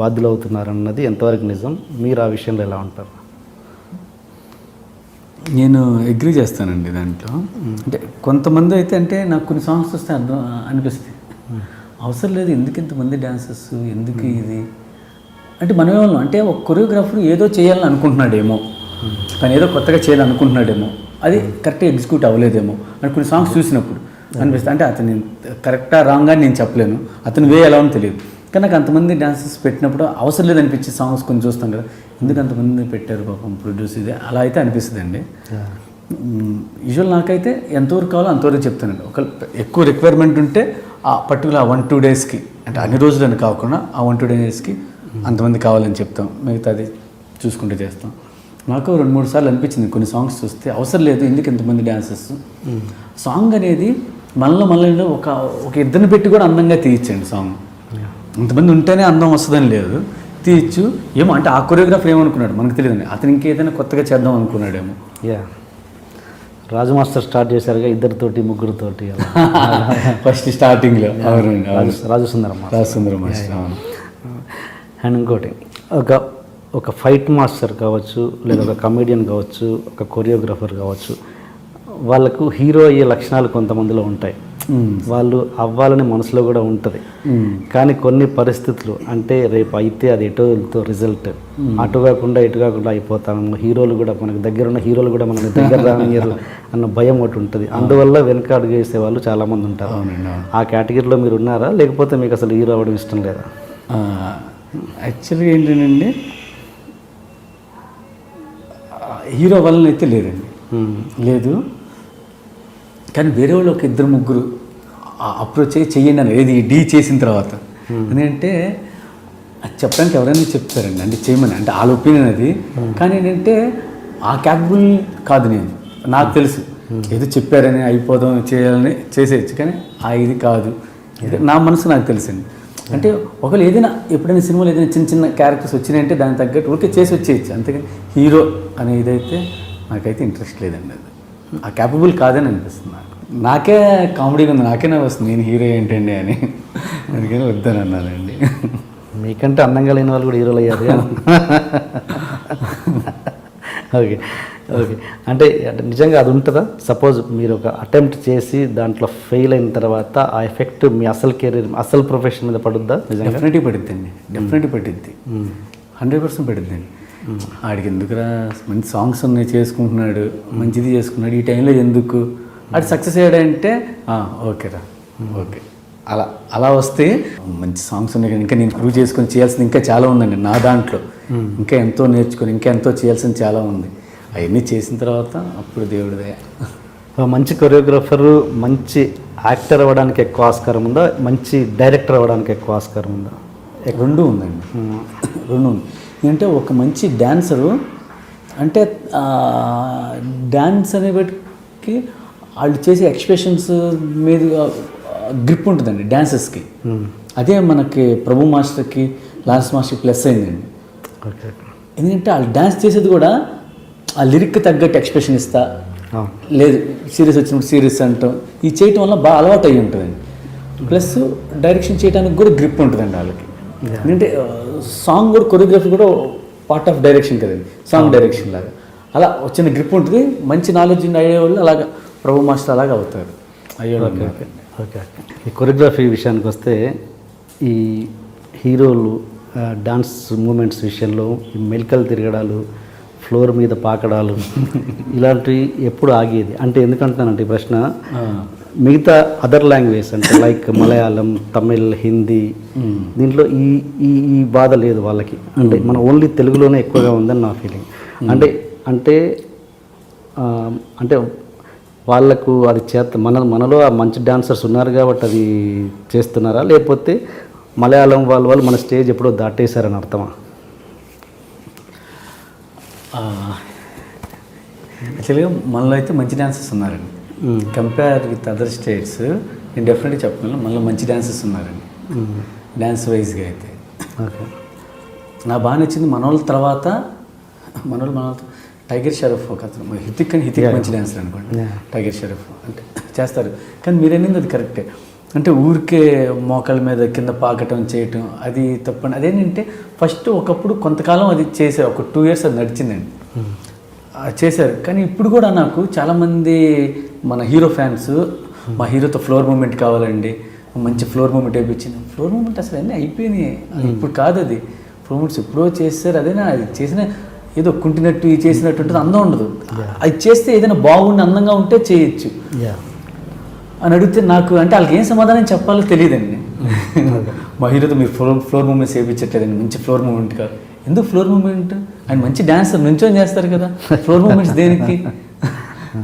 బాధ్యులు అవుతున్నారు అన్నది ఎంతవరకు నిజం? మీరు ఆ విషయంలో ఎలా ఉంటారు? నేను అగ్రీ చేస్తానండి దాంట్లో. అంటే కొంతమంది అయితే అంటే నాకు కొన్ని సాంగ్స్ వస్తే అర్థం అనిపిస్తుంది, అవసరం లేదు ఎందుకు ఇంతమంది డాన్సర్స్, ఎందుకు ఇది అంటే మనం ఏమన్నా అంటే ఒక కొరియోగ్రాఫర్ ఏదో చేయాలని అనుకుంటున్నాడేమో, కానీ ఏదో కొత్తగా చేయాలనుకుంటున్నాడేమో, అది కరెక్ట్గా ఎగ్జిక్యూట్ అవ్వలేదేమో అని కొన్ని సాంగ్స్ చూసినప్పుడు అనిపిస్తుంది. అంటే అతను కరెక్టా రాంగ్ అని నేను చెప్పలేను, అతను వే ఎలా అని తెలియదు. కానీ నాకు అంతమంది డాన్సర్స్ పెట్టినప్పుడు అవసరం లేదనిపించే సాంగ్స్ కొన్ని చూస్తాం కదా, ఎందుకు అంతమంది పెట్టారు పాపం ప్రొడ్యూస్, ఇది అలా అయితే అనిపిస్తుంది అండి. యూజువల్ నాకైతే ఎంతవరకు కావాలో అంతవరకు చెప్తానండి. ఒక ఎక్కువ రిక్వైర్మెంట్ ఉంటే ఆ పర్టికులర్ 1-2 డేస్కి, అంటే అన్ని రోజులని కాకుండా ఆ 1-2 డేస్కి అంతమంది కావాలని చెప్తాం, మిగతాది చూసుకుంటే చేస్తాం. నాకు 2-3 సార్లు అనిపించింది కొన్ని సాంగ్స్ చూస్తే అవసరం లేదు ఎందుకు ఇంతమంది డాన్సర్స్. సాంగ్ అనేది మళ్ళీ ఒక ఇద్దరిని పెట్టి కూడా అందంగా తీయచ్చండి సాంగ్. ఇంతమంది ఉంటేనే అందం వస్తుందని లేదు, తీయచ్చు. ఏమో అంటే ఆ కొరియోగ్రాఫర్ ఏమనుకున్నాడు మనకు తెలియదండి, అతను ఇంకేదైనా కొత్తగా చేద్దాం అనుకున్నాడేమో. రాజు మాస్టర్ స్టార్ట్ చేశారుగా, 2 ముగ్గురుతోటి ఫస్ట్ స్టార్టింగ్లో. అవునండి, రాజు సుందరం మాస్టర్. అండ్ ఇంకోటి ఒక ఫైట్ మాస్టర్ కావచ్చు, లేదా ఒక కమెడియన్ కావచ్చు, ఒక కొరియోగ్రాఫర్ కావచ్చు, వాళ్ళకు హీరో అయ్యే లక్షణాలు కొంతమందిలో ఉంటాయి, వాళ్ళు అవ్వాలని మనసులో కూడా ఉంటుంది. కానీ కొన్ని పరిస్థితులు అంటే రేపు అయితే అది ఎటో రిజల్ట్ అటు కాకుండా ఇటు కాకుండా అయిపోతాము, హీరోలు కూడా మనకు దగ్గర ఉన్న హీరోలు కూడా మనకి దగ్గర రానియరు అన్న భయం ఒకటి ఉంటుంది. అందువల్ల వెనక అడుగు వేసే వాళ్ళు చాలామంది ఉంటారు. ఆ కేటగిరీలో మీరు ఉన్నారా, లేకపోతే మీకు అసలు హీరో అవ్వడం ఇష్టం లేదా? యాక్చువల్గా ఏంటంటే హీరో వలన అయితే లేదండి, లేదు. కానీ వేరే వాళ్ళు 2-3 అప్రోచ్ చెయ్యండి అని, ఏది డీ చేసిన తర్వాత. ఎందుకంటే అది చెప్పడానికి ఎవరైనా చెప్తారండి, అంటే చేయమని, అంటే వాళ్ళ ఒపీనియన్ అది. కానీ ఏంటంటే ఆ క్యాపబుల్ కాదు, నాకు తెలుసు ఏదో చెప్పారని అయిపోదాం చేయాలని చేసేయచ్చు, కానీ ఇది కాదు, నా మనసు నాకు తెలుసండి. అంటే ఒకవేళ ఏదైనా ఎప్పుడైనా సినిమాలో ఏదైనా చిన్న క్యారెక్టర్స్ వచ్చినాయంటే దానికి తగ్గట్టు ఊరికే చేసి వచ్చేయచ్చు, అంతేగాని హీరో అనే ఇదైతే నాకైతే ఇంట్రెస్ట్ లేదండి. అది ఆ క్యాపబుల్ కాదని అనిపిస్తుంది నాకు. నాకే కామెడీగా ఉంది, నాకేనా వస్తుంది నేను హీరో ఏంటండి అని, అందుకని వద్దని అన్నానండి. మీకంటే అందంగా లేని వాళ్ళు కూడా హీరోలు అయ్యారు. ఓకే ఓకే అంటే నిజంగా అది ఉంటుందా? సపోజ్ మీరు ఒక అటెంప్ట్ చేసి దాంట్లో ఫెయిల్ అయిన తర్వాత ఆ ఎఫెక్ట్ మీ అసలు కెరీర్, అసలు ప్రొఫెషన్ మీద పడుద్దా? డెఫినెట్గా పడుద్దండి, డెఫినెట్గా పడుద్ది, 100% పడుద్దండి. ఆడికి ఎందుకురా మంచి సాంగ్స్ ఉన్నాయి చేసుకుంటున్నాడు, మంచిది చేసుకున్నాడు, ఈ టైంలో ఎందుకు ఆడు సక్సెస్ అయ్యాడంటే ఓకేరా ఓకే, అలా వస్తే మంచి సాంగ్స్ ఉన్నాయి, ఇంకా నేను ప్రూవ్ చేసుకొని చేయాల్సింది ఇంకా చాలా ఉందండి నా దాంట్లో, ఇంకా ఎంతో నేర్చుకొని ఇంకా ఎంతో చేయాల్సింది చాలా ఉంది. అవన్నీ చేసిన తర్వాత అప్పుడు దేవుడిదే. మంచి కొరియోగ్రాఫరు మంచి యాక్టర్ అవ్వడానికి ఎక్కువ ఆస్కారం ఉందా, మంచి డైరెక్టర్ అవ్వడానికి ఎక్కువ ఆస్కారం ఉందా? 2 ఉందండి, 2 ఉంది. ఏంటంటే ఒక మంచి డ్యాన్సరు అంటే డ్యాన్స్ అనే బట్టి వాళ్ళు చేసే ఎక్స్ప్రెషన్స్ మీద గ్రిప్ ఉంటుందండి డ్యాన్సర్స్కి. అదే మనకి ప్రభు మాస్టర్కి, లాన్స్ మాస్టర్కి ప్లస్ అయిందండి. ఎందుకంటే వాళ్ళు డ్యాన్స్ చేసేది కూడా ఆ లిరిక్ తగ్గట్టు ఎక్స్ప్రెషన్ ఇస్తా, అవును. లేదు సీరియస్ వచ్చినప్పుడు సీరియస్ అంటాం, ఈ చేయటం వల్ల బాగా అలవాటు అయ్యి ఉంటుందండి. ప్లస్ డైరెక్షన్ చేయడానికి కూడా గ్రిప్ ఉంటుందండి వాళ్ళకి. ఎందుకంటే సాంగ్ కూడా కొరియోగ్రఫీ కూడా పార్ట్ ఆఫ్ డైరెక్షన్ కదండి, సాంగ్ డైరెక్షన్ లాగా. అలా వచ్చిన గ్రిప్ ఉంటుంది, మంచి నాలెడ్జ్ అయ్యే వాళ్ళు అలాగా ప్రభు మాస్టర్ అలాగా అవుతారు అయ్యేవాళ్ళు. Okay okay. ఈ కొరియోగ్రఫీ విషయానికి వస్తే ఈ హీరోలు డాన్స్ మూమెంట్స్ విషయంలో ఈ మెలికలు తిరగడాలు, ఫ్లోర్ మీద పాకడాలు ఇలాంటివి ఎప్పుడు ఆగేది అంటే ఎందుకంటున్నానంటే ఈ ప్రశ్న, మిగతా అదర్ లాంగ్వేజ్ అంటే లైక్ మలయాళం, తమిళ్, హిందీ దీంట్లో ఈ ఈ ఈ బాధ లేదు వాళ్ళకి. అంటే మన ఓన్లీ తెలుగులోనే ఎక్కువగా ఉందని నా ఫీలింగ్. అంటే అంటే అంటే వాళ్ళకు అది మనలో ఆ మంచి డాన్సర్స్ ఉన్నారు కాబట్టి అది చేస్తున్నారా, లేకపోతే మలయాళం వాళ్ళు మన స్టేజ్ ఎప్పుడో దాటేశారని అర్థమా? యాక్చువల్గా మనలో అయితే మంచి డాన్సర్స్ ఉన్నారండి. కంపేర్ విత్ అదర్ స్టేట్స్ నేను డెఫినెట్గా చెప్పగలను, మనలో మంచి డాన్సర్స్ ఉన్నారండి డ్యాన్స్ వైజ్గా అయితే. ఓకే. నాకు బాగా నచ్చింది మనోళ్ళ తర్వాత టైగర్ షరఫ్ ఒక అతను, హితిక్ మంచి డాన్సర్ అనుకోండి. టైగర్ షరఫ్ అంటే చేస్తారు, కానీ మీరనేది అది కరెక్టే. అంటే ఊరికే మోకాళ్ళ మీద కింద పాకటం చేయటం అది తప్పండి. అదేంటంటే ఫస్ట్ ఒకప్పుడు కొంతకాలం అది చేశారు, ఒక 2 years అది నడిచిందండి, చేశారు. కానీ ఇప్పుడు కూడా నాకు చాలామంది మన హీరో ఫ్యాన్స్ మా హీరోతో ఫ్లోర్ మూమెంట్ కావాలండి, మంచి ఫ్లోర్ మూమెంట్ వేయించింది. ఫ్లోర్ మూమెంట్ అసలు అన్నీ అయిపోయినాయి, ఇప్పుడు కాదు అది. ఫ్లోర్ మూమెంట్స్ ఎప్పుడో చేస్తారు, అదేనా అది చేసిన ఏదో కుంటినట్టు ఈ చేసినట్టు ఉంటుంది, అందం ఉండదు. అది చేస్తే ఏదైనా బాగుండి అందంగా ఉంటే చేయొచ్చు అని అడిగితే నాకు అంటే వాళ్ళకి ఏం సమాధానం చెప్పాలో తెలియదండి. మా హీరోతో మీరు ఫ్లోర్ మూమెంట్స్ వేయించట్లేదండి, మంచి ఫ్లోర్ మూమెంట్ కాదు. ఎందుకు ఫ్లోర్ మూమెంట్? ఆయన మంచి డాన్సర్ నుంచొని చేస్తారు కదా, ఫ్లోర్ మూమెంట్స్ దేనికి?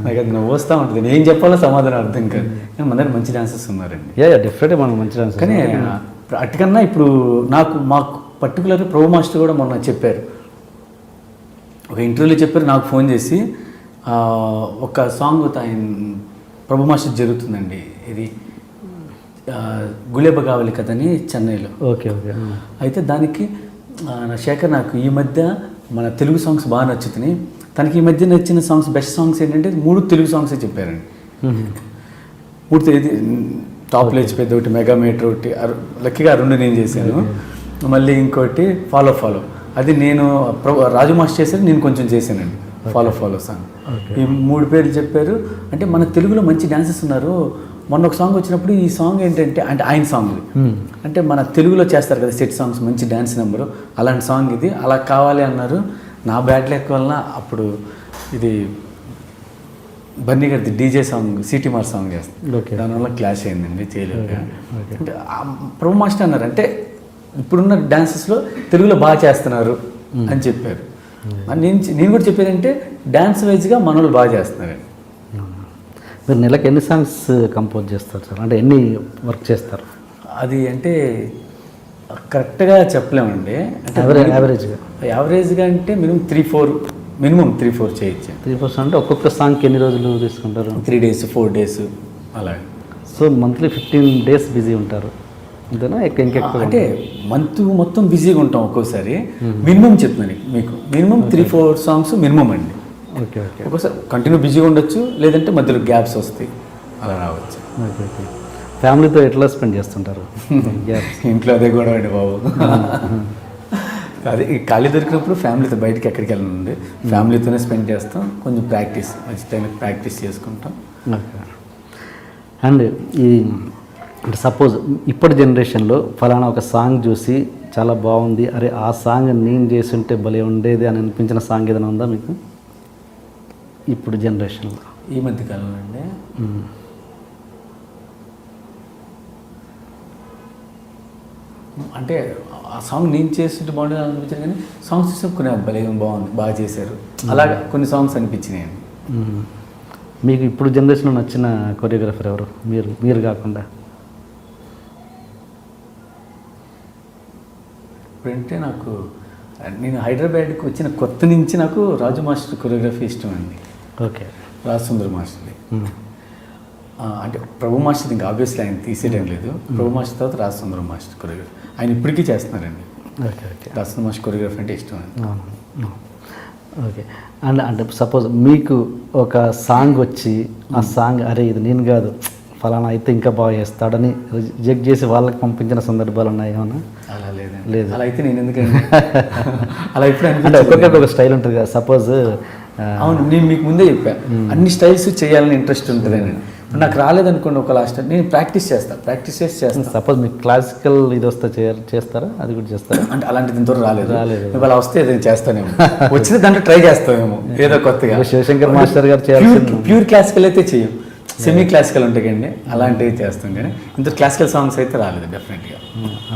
నాకు అది నవ్వు వస్తూ ఉంటుంది, నేను ఏం చెప్పాలో సమాధానం అర్థం కాదు. కానీ మన దగ్గర మంచి డాన్సర్స్ ఉన్నారండి. డెఫినెట్గా మనం మంచి డాన్సర్. కానీ అటుకన్నా ఇప్పుడు మాకు పర్టికులర్గా ప్రభు మాస్టర్ కూడా మొన్న చెప్పారు, ఒక ఇంటర్వ్యూలో చెప్పారు, నాకు ఫోన్ చేసి ఒక సాంగ్ ఆయన ప్రభు మాస్టర్ జరుగుతుందండి, ఇది గులేబ కావాలి కదని చెన్నైలో. Okay okay. అయితే దానికి శేఖర్ నాకు ఈ మధ్య మన తెలుగు సాంగ్స్ బాగా నచ్చుతున్నాయి, తనకి ఈ మధ్య నచ్చిన సాంగ్స్ బెస్ట్ సాంగ్స్ ఏంటంటే 3 తెలుగు సాంగ్సే చెప్పారండి. 3 టాప్ లేచి పెద్ద ఒకటి, మెగా మీటర్ ఒకటి, లక్కీగా 2 నేను చేశాను, మళ్ళీ ఇంకోటి ఫాలో అది నేను రాజు మాస్టర్ చేశారు, నేను కొంచెం చేశానండి ఫాలో సాంగ్. ఈ 3 పేర్లు చెప్పారు. అంటే మన తెలుగులో మంచి డాన్సర్స్ ఉన్నారు. మొన్న ఒక సాంగ్ వచ్చినప్పుడు ఈ సాంగ్ ఏంటంటే అంటే ఆయన సాంగ్ అంటే మన తెలుగులో చేస్తారు కదా సెట్ సాంగ్స్, మంచి డ్యాన్స్ నెంబరు, అలాంటి సాంగ్ ఇది, అలా కావాలి అన్నారు. నా బ్యాడ్ లక్ వలన అప్పుడు ఇది బన్నీ గారి డీజే సాంగ్ సిటీ మార్ సాంగ్ చేస్తాను, దానివల్ల క్లాష్ అయిందండి, చేయలేక. అంటే ప్రభు మాస్టర్ అన్నారు అంటే ఇప్పుడున్న డాన్సెస్లో తెలుగులో బాగా చేస్తున్నారు అని చెప్పారు. నేను కూడా చెప్పేదంటే డ్యాన్స్ వైజ్గా మనోళ్ళు బాగా చేస్తున్నారండి. మీరు నెలకు ఎన్ని సాంగ్స్ కంపోజ్ చేస్తారు సార్? అంటే ఎన్ని వర్క్ చేస్తారు? అది అంటే కరెక్ట్గా చెప్పలేమండి. యావరేజ్గా అంటే మినిమం 3-4 చేయొచ్చు. 3-4 అంటే ఒక్కొక్క సాంగ్కి ఎన్ని రోజులు తీసుకుంటారు? 3 days 4 days అలా. సో మంత్లీ 15 days బిజీ ఉంటారు అంతేనా? ఇంకెక్కువ అంటే మంత్ మొత్తం బిజీగా ఉంటాం. ఒక్కోసారి మినిమం చెప్తున్నాను మీకు, మినిమం 3-4 సాంగ్స్ మినిమం అండి. Okay okay. ఒక్కోసారి కంటిన్యూ బిజీగా ఉండొచ్చు, లేదంటే మధ్యలో గ్యాప్స్ వస్తాయి, అలా రావచ్చు. Okay okay. ఫ్యామిలీతో ఎట్లా స్పెండ్ చేస్తుంటారు? ఇంట్లో అదే గొడవ అండి బాబు. అదే ఖాళీ దొరికినప్పుడు ఫ్యామిలీతో బయటకి ఎక్కడికి వెళ్ళండి, ఫ్యామిలీతోనే స్పెండ్ చేస్తాం. కొంచెం మంచి టైంకి ప్రాక్టీస్ చేసుకుంటాం. ఓకే. అండ్ ఈ అంటే సపోజ్ ఇప్పటి జనరేషన్లో ఫలానా ఒక సాంగ్ చూసి చాలా బాగుంది, అరే ఆ సాంగ్ నేను చేసి ఉంటే భలే ఉండేది అని అనిపించిన సాంగ్ ఏదైనా ఉందా మీకు ఇప్పుడు జనరేషన్లో? ఈ మధ్య కాలంలో అండి అంటే ఆ సాంగ్ నేను చేస్తుంటే బాగుంటుంది అనిపించింది, కానీ సాంగ్స్ చూస్తే కొన్ని భలే బాగుంది, బాగా చేశారు, అలాగా కొన్ని సాంగ్స్ అనిపించినాయండి. మీకు ఇప్పుడు జనరేషన్లో నచ్చిన కొరియోగ్రాఫర్ ఎవరు? మీరు కాకుండా ఇప్పుడంటే నేను హైదరాబాద్కి వచ్చిన కొత్త నుంచి నాకు రాజు మాస్టర్ కొరియోగ్రఫీ ఇష్టం అండి. ఓకే. రాజ్ సుందర్ మాస్టర్ది. అంటే ప్రభు మాస్టర్ ఇంకా ఆబ్వియస్లీ ఆయన తీసేయడం లేదు. ప్రభు మాస్టర్ తర్వాత రాజ్ సుందర్ మాస్టర్ కొరియోగ్రఫీ ఆయన ఇప్పటికీ చేస్తున్నారండి. Okay okay. Raj Sundar master choreography అంటే ఇష్టం అండి. ఓకే. అండ్ అంటే సపోజ్ మీకు ఒక సాంగ్ వచ్చి ఆ సాంగ్ అరే ఇది నేను కాదు ఫలానా అయితే ఇంకా బాగా చేస్తాడని రిజెక్ట్ చేసి వాళ్ళకి పంపించిన సందర్భాలు ఉన్నాయి ఏమన్నా? అలా లేదండి. లేదు. అలా అయితే నేను ఎందుకండి అలా ఇప్పుడు అంటే ఒక్కొక్కరికి ఒక స్టైల్ ఉంటుంది కదా. సపోజ్ అవును, నేను మీకు ముందే చెప్పాను అన్ని స్టైల్స్ చేయాలని ఇంట్రెస్ట్ ఉంటుందని. నాకు రాలేదనుకోండి ఒక లాస్ట్ నేను ప్రాక్టీస్ చేస్తాను. సపోజ్ మీకు క్లాసికల్ ఇది వస్తే చేస్తారా? అది కూడా చేస్తారా? అంటే అలాంటిది ఇంతవరకు రాలేదు. రాలేదు. అలా వస్తే ఏదైనా చేస్తానేమో, వచ్చిన దాంట్లో ట్రై చేస్తామేమో ఏదో కొత్తగా. శివశంకర్ మాస్టర్ గారు చేయాల్సింది ప్యూర్ క్లాసికల్ అయితే చెయ్యం, సెమీ క్లాసికల్ ఉంటాయండి, అలాంటివి చేస్తాం. కానీ ఇంత క్లాసికల్ సాంగ్స్ అయితే రాలేదు డెఫినెట్గా.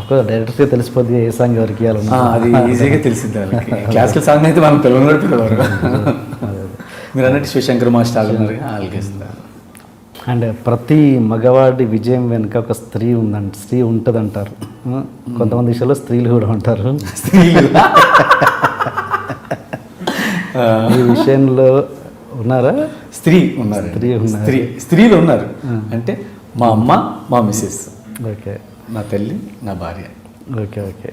అఫ్కోర్స్ డైరెక్ట్గా తెలిసిపోద్ది ఏ సాంగ్ ఎవరికి ఇవ్వాలి. అది ఈజీగా తెలిసింది వాళ్ళకి. క్లాసికల్ సాంగ్ అయితే మనం పిల్లలు మీరు అన్నట్టు శివశంకర్ మాస్టర్ వాళ్ళకి ఇస్తారు. అండ్ ప్రతి మగవాడి విజయం వెనుక ఒక స్త్రీ ఉంటుంది అంటారు. కొంతమంది విషయాల్లో స్త్రీలు కూడా ఉంటారు. ఈ విషయంలో ఉన్నారా? స్త్రీలు ఉన్నారు అంటే మా అమ్మ, మా మిస్సెస్, ఓకే, నా తల్లి, నా భార్య. Okay okay.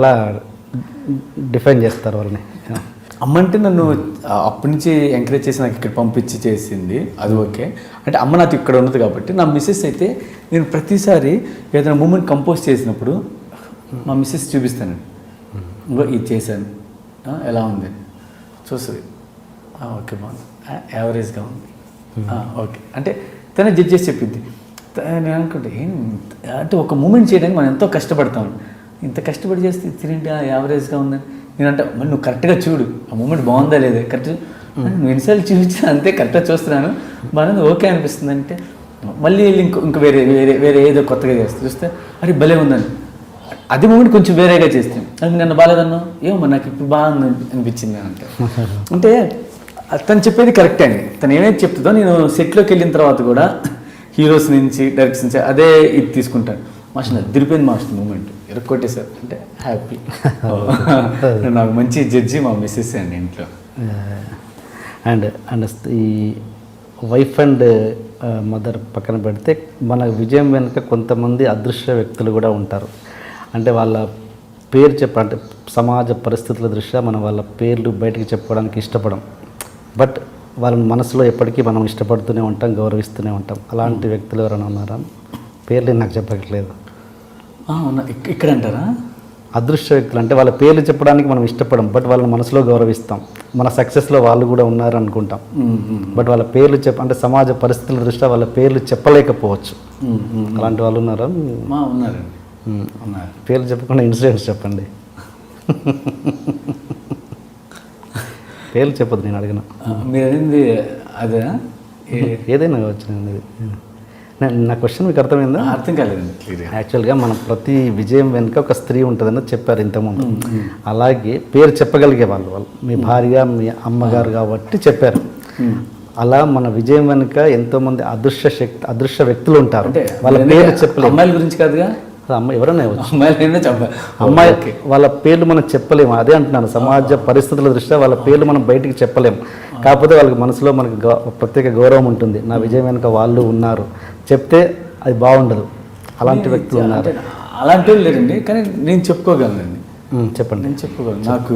ఎలా డిఫైన్ చేస్తారు వాళ్ళని? అమ్మ అంటే నన్ను అప్పటి నుంచి ఎంకరేజ్ చేసి నాకు ఇక్కడ పంపించి చేసింది, అది ఓకే. అంటే అమ్మ నాకు ఇక్కడ ఉన్నది కాబట్టి. నా మిస్సెస్ అయితే నేను ప్రతిసారి ఏదైనా మూమెంట్ కంపోజ్ చేసినప్పుడు మా మిస్సెస్ చూపిస్తానండి, ఇంకో ఇది చేశాను ఎలా ఉంది చూస్తుంది, ఓకే బాగుంది, యావరేజ్గా ఉంది, ఓకే అంటే తనే జడ్జ్ చేసి చెప్పింది. నేను అనుకుంటే అంటే ఒక మూమెంట్ చేయడానికి మనం ఎంతో కష్టపడతాం, ఇంత కష్టపడి చేస్తే తిరిగి యావరేజ్గా ఉందని నేనంటే మరి నువ్వు కరెక్ట్గా చూడు ఆ మూమెంట్ బాగుందా లేదా, కరెక్ట్ నువ్వు ఎన్నిసార్లు చూపించా అంతే కరెక్ట్గా చూస్తున్నాను బాగుంది ఓకే అనిపిస్తుంది అంటే మళ్ళీ వెళ్ళి ఇంకో వేరే ఏదో కొత్తగా చూస్తే అరే భలే ఉందని అదే మూమెంట్ కొంచెం వేరేగా చేస్తే అది నన్ను బాగాలేదన్నా ఏమో నాకు ఇప్పుడు బాగుంది అనిపించింది అంటే తను చెప్పేది కరెక్టే అండి. తను ఏమైతే చెప్తుందో నేను సెట్లోకి వెళ్ళిన తర్వాత కూడా హీరోస్ నుంచి డైరెక్టర్స్ నుంచి అదే ఇది తీసుకుంటాను. మాస్టర్ అదిరిపోయింది మాస్టర్ మూమెంట్ ఎరక్కొట్టేశారు అంటే హ్యాపీ. నాకు మంచి జడ్జి మా మిస్సెస్ అండి ఇంట్లో. అండ్ ఈ వైఫ్ అండ్ మదర్ పక్కన పెడితే మన విజయం వెనుక కొంతమంది అదృశ్య వ్యక్తులు కూడా ఉంటారు. అంటే వాళ్ళ పేరు అంటే సమాజ పరిస్థితుల దృష్ట్యా మనం వాళ్ళ పేర్లు బయటకు చెప్పుకోవడానికి ఇష్టపడం, బట్ వాళ్ళని మనసులో ఎప్పటికీ మనం ఇష్టపడుతూనే ఉంటాం, గౌరవిస్తూనే ఉంటాం. అలాంటి వ్యక్తులు ఎవరైనా ఉన్నారా? పేర్లు నాకు చెప్పట్లేదు. ఇక్కడ అంటారా? అదృశ్య వ్యక్తులు అంటే వాళ్ళ పేర్లు చెప్పడానికి మనం ఇష్టపడం, బట్ వాళ్ళని మనసులో గౌరవిస్తాం. మన సక్సెస్లో వాళ్ళు కూడా ఉన్నారు అనుకుంటాం, బట్ వాళ్ళ పేర్లు అంటే సమాజ పరిస్థితుల దృష్ట్యా వాళ్ళ పేర్లు చెప్పలేకపోవచ్చు. అలాంటి వాళ్ళు ఉన్నారా? ఉన్నారండి. పేర్లు చెప్పకుండా ఇన్సిడెంట్స్ చెప్పండి. పేర్లు చెప్పదు, నేను అడిగిన. మీరు అడిగింది అదే ఏదైనా వచ్చింది. నా క్వశ్చన్ మీకు అర్థమైందా? అర్థం కాలేదండి. యాక్చువల్గా మనం ప్రతి విజయం వెనుక ఒక స్త్రీ ఉంటుందని చెప్పారు ఇంతకుముందు. అలాగే పేరు చెప్పగలిగే వాళ్ళు మీ భార్య, మీ అమ్మగారు కాబట్టి చెప్పారు. అలా మన విజయం వెనుక ఎంతోమంది అదృశ్య వ్యక్తులు ఉంటారు. వాళ్ళ పేరు చెప్పలేము. అమ్మాయిల గురించి కాదుగా, ఎవరైనా అమ్మాయి వాళ్ళ పేర్లు మనం చెప్పలేము. అదే అంటున్నాను, సమాజ పరిస్థితుల దృష్ట్యా వాళ్ళ పేర్లు మనం బయటికి చెప్పలేము. కాకపోతే వాళ్ళకి మనసులో మనకి ప్రత్యేక గౌరవం ఉంటుంది. నా విజయం వెనుక వాళ్ళు ఉన్నారు చెప్తే అది బాగుండదు. అలాంటి వ్యక్తులు ఉన్నారు. అలాంటి వాళ్ళు లేరండి, కానీ నేను చెప్పుకోగలనండి. చెప్పండి. నేను చెప్పుకోగలను. నాకు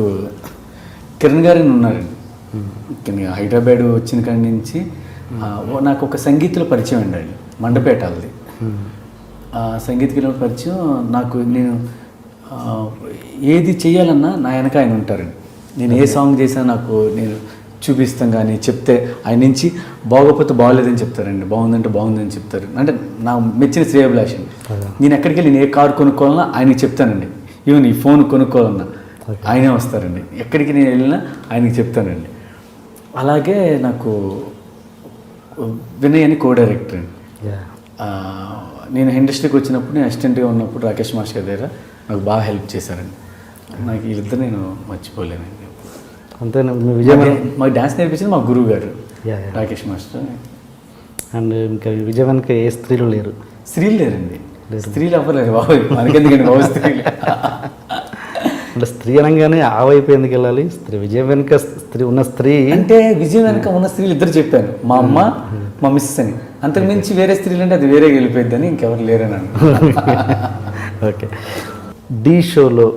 కిరణ్ గారు ఉన్నారండి. హైదరాబాద్ వచ్చిన కాడి నుంచి నాకు ఒక సంగీతంలో పరిచయం అండి. ఆయన మండపేట వాళ్ళది సంగీతకి పరిచయం. నేను ఏది చేయాలన్నా నా వెనక ఆయన ఉంటారండి. నేను ఏ సాంగ్ చేసినా నేను చూపిస్తాం, కానీ చెప్తే ఆయన నుంచి బాగోకపోతే బాగోలేదని చెప్తారండి, బాగుందంటే బాగుందని చెప్తారు. అంటే నా మెచ్చిన శ్రేయభిలాష. నేను ఎక్కడికి వెళ్ళి నేను ఏ కారు కొనుక్కోవాలన్నా ఆయనకి చెప్తానండి. ఈవెన్ ఈ ఫోన్ కొనుక్కోవాలన్నా ఆయనే వస్తారండి. ఎక్కడికి నేను వెళ్ళినా ఆయనకి చెప్తానండి. అలాగే నాకు వినయ్ అని కో డైరెక్టర్ అండి. నేను ఇండస్ట్రీకి వచ్చినప్పుడు నేను అసిస్టెంట్గా ఉన్నప్పుడు రాకేష్ మాస్టర్ గారి దగ్గర నాకు బాగా హెల్ప్ చేశారండి. నాకు వీళ్ళిద్దరు నేను మర్చిపోలేనండి. అంతే. మాకు డ్యాన్స్ నేర్పించింది మా గురువు గారు రాకేష్ మాస్టర్. అండ్ ఇంకా విజయం వెనుక ఏ స్త్రీలు లేరు? స్త్రీలు లేరండి, స్త్రీలు అవ్వలేరు బాబు, మనకెందుకండి బాబు స్త్రీలు. అంటే స్త్రీ అనగానే ఆ వైపు ఎందుకు వెళ్ళాలి? విజయం వెనుక ఉన్న స్త్రీ అంటే విజయం వెనుక ఉన్న స్త్రీలు ఇద్దరు చెప్పాను, మా అమ్మ మా మిస్సెస్ అని. అంతకు మించి వేరే స్త్రీలు అంటే అది వేరే వెళ్ళిపోయింది అని ఇంకెవరు లేరని. ఓకే. ఢీ షోలో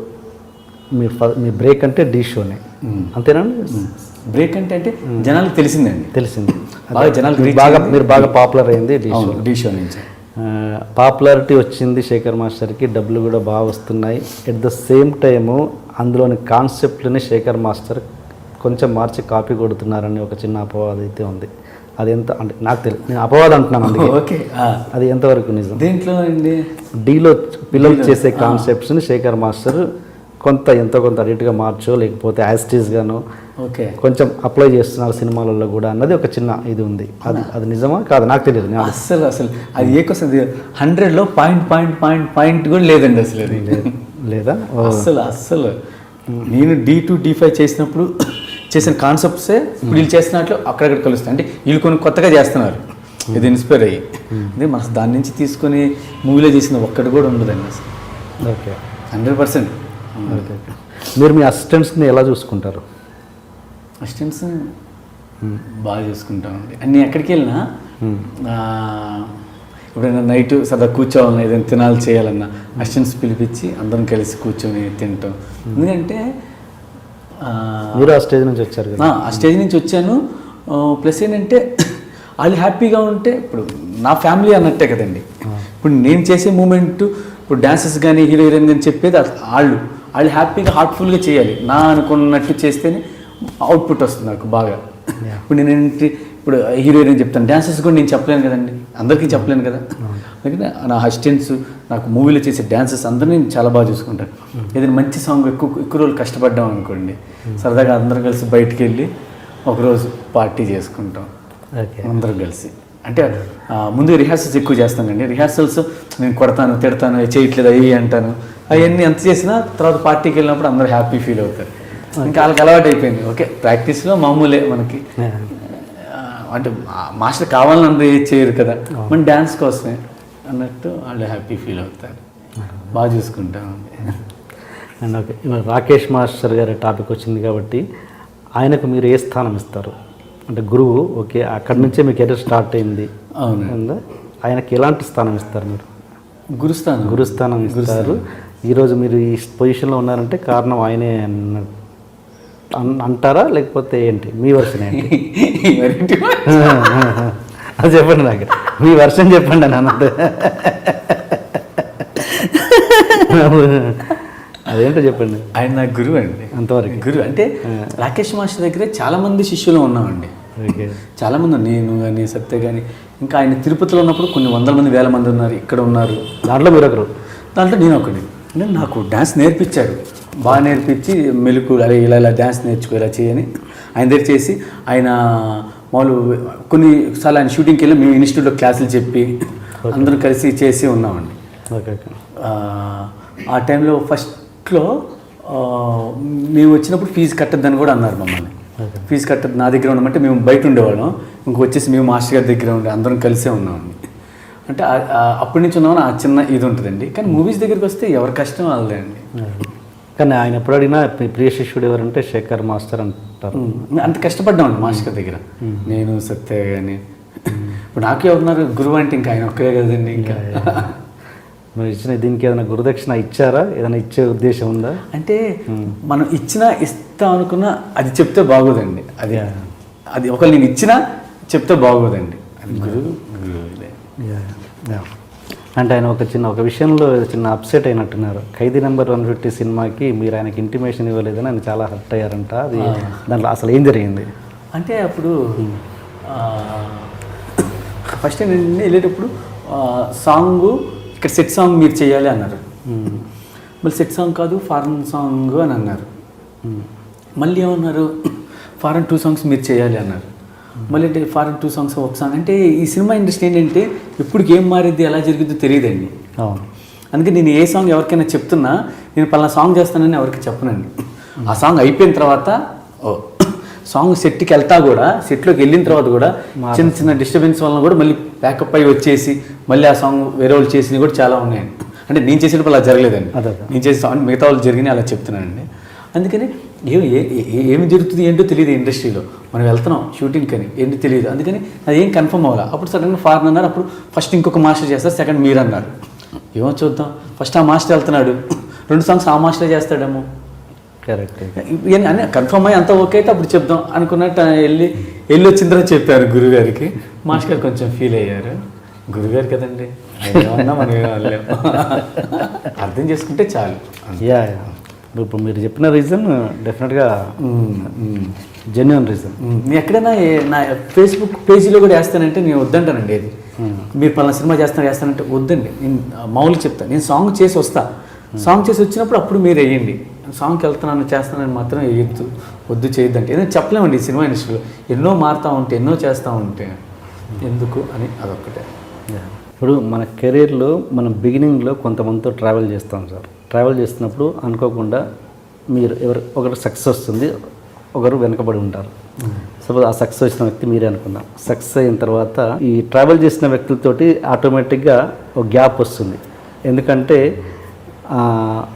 మీ బ్రేక్ అంటే డీ షోనే అంతేనండి? బ్రేక్ అంటే జనాలకు తెలిసిందండి, తెలిసింది బాగా జనాలకు reach మీరు బాగా పాపులర్ అయింది డీ షో. డీ షో నుంచి. పాపులారిటీ వచ్చింది శేఖర్ మాస్టర్కి, డబ్బులు కూడా బాగా వస్తున్నాయి. ఎట్ ద సేమ్ టైము అందులోని కాన్సెప్ట్ని శేఖర్ మాస్టర్ కొంచెం మార్చి కాపీ కొడుతున్నారని ఒక చిన్న అపవాదం అయితే ఉంది. అది ఎంత అంటే నాకు తెలియదు, నేను అపవాదం అంటున్నాను అందుకే. ఓకే, అది ఎంతవరకు నిజం? దేంట్లో అండి? డీలో పిల్లలు చేసే కాన్సెప్ట్స్ని శేఖర్ మాస్టర్ ఎంతో కొంత అడిట్గా మార్చో లేకపోతే యాస్టీస్గానో ఓకే కొంచెం అప్లై చేస్తున్నారు సినిమాలలో కూడా అన్నది ఒక చిన్న ఇది ఉంది. అది నిజమా కాదు నాకు తెలియదు. అసలు అది ఏకొస్తుంది 100లో పాయింట్ కూడా లేదండి అసలు. అది లేదా అస్సలు నేను D2 D5 చేసినప్పుడు చేసిన కాన్సెప్ట్సే ఇప్పుడు వీళ్ళు చేస్తున్నట్లు అక్కడక్కడ కలుస్తాయి. అంటే వీళ్ళు కొన్ని కొత్తగా చేస్తున్నారు, ఇది ఇన్స్పైర్ అయ్యి. అదే మన దాని నుంచి తీసుకొని మూవీలో చేసిన ఒక్కటి కూడా ఉండదండి అసలు. ఓకే, 100%. ఓకే. మీరు మీ అసిస్టెంట్స్ని ఎలా చూసుకుంటారు? అసిస్టెంట్స్ బాగా చూసుకుంటామండి. అన్నీ ఎక్కడికి వెళ్ళినా ఎప్పుడైనా నైట్ సదా కూర్చోవాలన్నా ఏదైనా తినాలి చేయాలన్నా అసిస్టెంట్స్ పిలిపించి అందరం కలిసి కూర్చొని తింటాం. ఎందుకంటే మీరు ఆ స్టేజ్ నుంచి వచ్చారు కదా? ఆ స్టేజ్ నుంచి వచ్చాను. ప్లస్ ఏంటంటే వాళ్ళు హ్యాపీగా ఉంటే ఇప్పుడు నా ఫ్యామిలీ అన్నట్టే కదండి. ఇప్పుడు నేను చేసే మూమెంట్ ఇప్పుడు డాన్సెస్ కానీ హీరో హీరోయిన్ అని చెప్పేది వాళ్ళు హ్యాపీగా హార్ట్ఫుల్గా చేయాలి. నా అనుకున్నట్టు చేస్తేనే అవుట్పుట్ వస్తుంది నాకు బాగా. ఇప్పుడు నేను ఇప్పుడు హీరో హీరోయిన్ చెప్తాను, డాన్సెస్ కూడా నేను చెప్పలేను కదండి, అందరికీ చెప్పలేను కదా. అందుకని నా అసిస్టెంట్స్ నాకు మూవీలో చేసే డాన్సెస్ అందరినీ చాలా బాగా చూసుకుంటాను. ఏదైనా మంచి సాంగ్ ఎక్కువ రోజులు కష్టపడ్డాం అనుకోండి, సరదాగా అందరం కలిసి బయటికి వెళ్ళి ఒకరోజు పార్టీ చేసుకుంటాం అందరం కలిసి. అంటే ముందు రిహార్సల్స్ ఎక్కువ చేస్తాం కండి. రిహార్సల్స్ నేను కొడతాను, తిడతాను, చేయట్లేదు అయ్యి అంటాను. అవన్నీ ఎంత చేసినా తర్వాత పార్టీకి వెళ్ళినప్పుడు అందరూ హ్యాపీ ఫీల్ అవుతారు. ఇంకా వాళ్ళకి అలవాటు అయిపోయింది. ఓకే, ప్రాక్టీస్లో మామూలే మనకి. అంటే మాస్టర్ కావాలని అందరూ ఏది చేయరు కదా, మన డ్యాన్స్ కోసమే అన్నట్టు వాళ్ళు హ్యాపీ ఫీల్ అవుతారు. బాగా చూసుకుంటాం. అండ్ ఓకే, రాకేష్ మాస్టర్ గారి టాపిక్ వచ్చింది కాబట్టి ఆయనకు మీరు ఏ స్థానం ఇస్తారు? అంటే గురువు, ఓకే, అక్కడి నుంచే మీ కెరీర్ స్టార్ట్ అయింది. అవును, ఆయనకి ఎలాంటి స్థానం ఇస్తారు మీరు? గురుస్థానం ఇస్తారు. ఈరోజు మీరు ఈ పొజిషన్లో ఉన్నారంటే కారణం ఆయనే అంటారా లేకపోతే ఏంటి? మీ వర్షన్ ఏంటి? అది చెప్పండి నాకు, మీ వర్షన్ చెప్పండి అని అన్నట్టు. అదేంటో చెప్పండి. ఆయన నా గురువు అండి, అంతవరకు గురువు. అంటే రాకేష్ మాస్టర్ దగ్గరే చాలామంది శిష్యులు ఉన్నామండి. చాలామంది, నేను కానీ సత్య కానీ, ఇంకా ఆయన తిరుపతిలో ఉన్నప్పుడు కొన్ని 100 మంది 1000 మంది ఉన్నారు, ఇక్కడ ఉన్నారు. దాంట్లో మీరు ఒకరు? దాంట్లో నేను ఒకటి. అంటే నాకు డ్యాన్స్ నేర్పించారు, బాగా నేర్పించి మెలుకు అలా ఇలా డ్యాన్స్ నేర్చుకో ఇలా చేయని ఆయన దగ్గర చేసి, ఆయన మామూలు కొన్నిసార్లు ఆయన షూటింగ్కి వెళ్ళి మేము ఇన్స్టిట్యూట్లో క్లాసులు చెప్పి అందరం కలిసి చేసి ఉన్నామండి. ఆ టైంలో ఫస్ట్లో మేము వచ్చినప్పుడు ఫీజు కట్టద్దని కూడా అన్నారు మమ్మల్ని. ఫీజు కట్టద్దు, నా దగ్గర ఉండమంటే మేము బయట ఉండేవాళ్ళం, వచ్చేసి మేము మాస్టర్ గారి దగ్గర ఉండే అందరం కలిసే ఉన్నామండి. అంటే అప్పటి నుంచి ఉన్నామని ఆ చిన్న ఇది ఉంటుందండి. కానీ మూవీస్ దగ్గరికి వస్తే ఎవరి కష్టం వాళ్ళదే అండి. కానీ ఆయన ఎప్పుడు అడిగినా ప్రియ శిష్యుడు ఎవరంటే శేఖర్ మాస్టర్ అంటారు. అంత కష్టపడ్డామండి మాస్టర్ గారి దగ్గర, నేను సత్య కానీ. ఇప్పుడు నాకు ఎవరున్నారు గురువు అంటే ఇంకా ఆయన ఒక్కరే కదండి. ఇంకా మీరు ఇచ్చిన దీనికి ఏదైనా గురుదక్షిణ ఇచ్చారా? ఏదైనా ఇచ్చే ఉద్దేశం ఉందా? అంటే మనం ఇస్తా అనుకున్నా అది చెప్తే బాగోదండి. అది ఒకవేళ నేను ఇచ్చినా చెప్తే బాగోదండి. అది గురువు. అంటే ఆయన ఒక విషయంలో చిన్న అప్సెట్ అయినట్టున్నారు. ఖైదీ నెంబర్ 150 సినిమాకి మీరు ఆయనకి ఇంటిమేషన్ ఇవ్వలేదని ఆయన చాలా హర్ట్ అయ్యారంట. అది దాంట్లో అసలు ఏం జరిగింది? అంటే అప్పుడు ఫస్ట్ నేను వెళ్ళేటప్పుడు సాంగ్ ఇక్కడ సెట్ సాంగ్ మీరు చేయాలి అన్నారు. మళ్ళీ సెట్ సాంగ్ కాదు ఫారెన్ సాంగ్ అని అన్నారు. మళ్ళీ ఏమన్నారు, ఫారెన్ 2 సాంగ్స్ మీరు చేయాలి అన్నారు. మళ్ళీ అంటే ఫారెన్ 2 సాంగ్స్ ఒక సాంగ్. అంటే ఈ సినిమా ఇండస్ట్రీ ఏంటంటే ఎప్పటికి ఏం మారిద్ది ఎలా జరిగిద్దో తెలియదండి. అందుకే నేను ఏ సాంగ్ ఎవరికైనా చెప్తున్నా నేను పలానా సాంగ్ చేస్తానని ఎవరికి చెప్పనండి. ఆ సాంగ్ అయిపోయిన తర్వాత సాంగ్ సెట్కి వెళ్తా కూడా, సెట్లోకి వెళ్ళిన తర్వాత కూడా చిన్న చిన్న డిస్టర్బెన్స్ వలన కూడా మళ్ళీ బ్యాకప్ అయ్యి వచ్చేసి మళ్ళీ ఆ సాంగ్ వేరే వాళ్ళు చేసినవి కూడా చాలా ఉన్నాయండి. అంటే నేను చేసేటప్పుడు అలా జరగలేదండి, నేను చేసే సాంగ్ మిగతా వాళ్ళు జరిగినాయి అలా చెప్తున్నానండి. అందుకని ఏమి జరుగుతుంది ఏంటో తెలియదు ఇండస్ట్రీలో. మనం వెళ్తున్నాం షూటింగ్ అని ఏంటి తెలియదు. అందుకని అది ఏం కన్ఫర్మ్ అవ్వాలి. అప్పుడు సడన్గా ఫారెన్ అన్నారు. అప్పుడు ఫస్ట్ ఇంకొక మాస్టర్ చేస్తారు, సెకండ్ మీరు అన్నారు. ఏమో చూద్దాం. ఫస్ట్ ఆ మాస్టర్ వెళ్తున్నాడు, 2 సాంగ్స్ ఆ మాస్టర్ చేస్తాడేమో కరెక్ట్. అని కన్ఫర్మ్ అయ్యి అంతా ఓకే అయితే అప్పుడు చెప్దాం అనుకున్నట్టు వెళ్ళి వచ్చిన తర్వాత చెప్పారు గురుగారికి. మాస్టర్ గారు కొంచెం ఫీల్ అయ్యారు. గురుగారు కదండి, ఏమన్నా మనం ఏమనలేము. అర్థం చేసుకుంటే చాలు. యా, ఇప్పుడు మీరు చెప్పిన రీజన్ డెఫినెట్గా జెన్యున్ రీజన్. నేను ఎక్కడైనా నా ఫేస్బుక్ పేజీలో కూడా వేస్తానంటే నేను వద్దంటానండి. అది మీరు పలానా సినిమా వేస్తానంటే వద్దండి. నేను మామూలుగా చెప్తాను, నేను సాంగ్ చేసి వస్తా, సాంగ్ చేసి వచ్చినప్పుడు అప్పుడు మీరు వేయండి. సాంగ్కి వెళ్తున్నాను చేస్తానని మాత్రం వేయద్దు, వద్దు చేయొద్దంటే. ఏదైనా చెప్పలేమండి. ఈ సినిమా ఇండస్ట్రీలో ఎన్నో మారుతూ ఉంటే, ఎన్నో చేస్తూ ఉంటే ఎందుకు అని అదొక్కటే. ఇప్పుడు మన కెరీర్లో మనం బిగినింగ్లో కొంతమందితో ట్రావెల్ చేస్తాం సార్. ట్రావెల్ చేస్తున్నప్పుడు అనుకోకుండా మీరు ఒకరు సక్సెస్ వస్తుంది, ఒకరు వెనకబడి ఉంటారు. సపోజ్ ఆ సక్సెస్ వచ్చిన వ్యక్తి మీరే అనుకుందాం. సక్సెస్ అయిన తర్వాత ఈ ట్రావెల్ చేసిన వ్యక్తులతోటి ఆటోమేటిక్గా ఒక గ్యాప్ వస్తుంది. ఎందుకంటే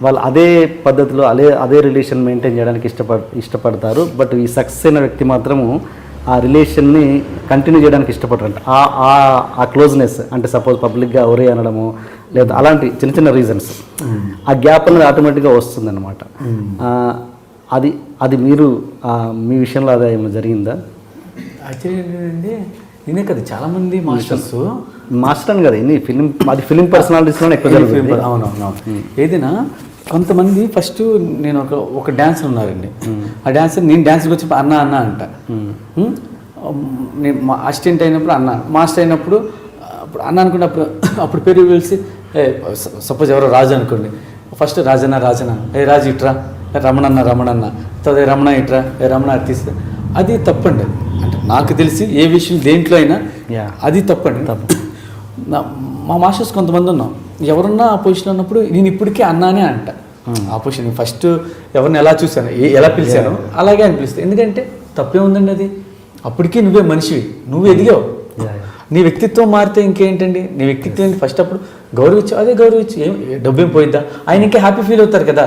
వాళ్ళు అదే పద్ధతిలో అదే రిలేషన్ మెయింటైన్ చేయడానికి ఇష్టపడతారు. బట్ ఈ సక్సెస్ అయిన వ్యక్తి మాత్రము ఆ రిలేషన్ని కంటిన్యూ చేయడానికి ఇష్టపడరంట. ఆ క్లోజ్నెస్ అంటే సపోజ్ పబ్లిక్గా ఒరే అనడము లేదా అలాంటి చిన్న చిన్న రీజన్స్, ఆ గ్యాప్ అనేది ఆటోమేటిక్గా వస్తుందన్నమాట. అది మీరు మీ విషయంలో అదే ఏమైనా జరిగిందా? యాక్చువల్లీ ఏంటంటే నేనే కదా చాలామంది మాస్టర్ అని కదా ఫిలిం పర్సనాలిటీస్లో ఎక్కువ జరుగుతుంది. అవునవును. ఏదైనా కొంతమంది ఫస్ట్ నేను ఒక డ్యాన్సర్ ఉన్నారండి. ఆ డ్యాన్సర్ నేను డ్యాన్స్కి వచ్చి అన్న అంట. నేను మా అసిస్టెంట్ అయినప్పుడు అన్న, మాస్టర్ అయినప్పుడు అప్పుడు అన్న అనుకున్నప్పుడు అప్పుడు పేరు పిలిచి సపోజ్ ఎవరో రాజు అనుకోండి, ఫస్ట్ రాజన్న రాజు ఇట్రా, రమణన్న తర్వాత రమణ ఇట్రా, రమణ తీస్తా. అది తప్పండి. అంటే నాకు తెలిసి ఏ విషయం దేంట్లో అయినా అది తప్పండి. మా మాస్టర్స్ కొంతమంది ఉన్నాం, ఎవరన్నా ఆ పొజిషన్లో ఉన్నప్పుడు నేను ఇప్పటికీ అన్నానే అంట. ఆ పొజిషన్ ఫస్ట్ ఎవరిని ఎలా చూశాను, ఎలా పిలిచాను అలాగే అని పిలుస్తాను. ఎందుకంటే తప్పే ఉందండి. అది అప్పటికీ నువ్వే మనిషివి, నువ్వు ఎదిగావు. నీ వ్యక్తిత్వం మారితే ఇంకేంటండి? నీ వ్యక్తిత్వం ఏంటి? ఫస్ట్ అప్పుడు గౌరవించు, అదే గౌరవించు. డబ్బేం పోయిద్దా? ఆయన ఇంకా హ్యాపీ ఫీల్ అవుతారు కదా.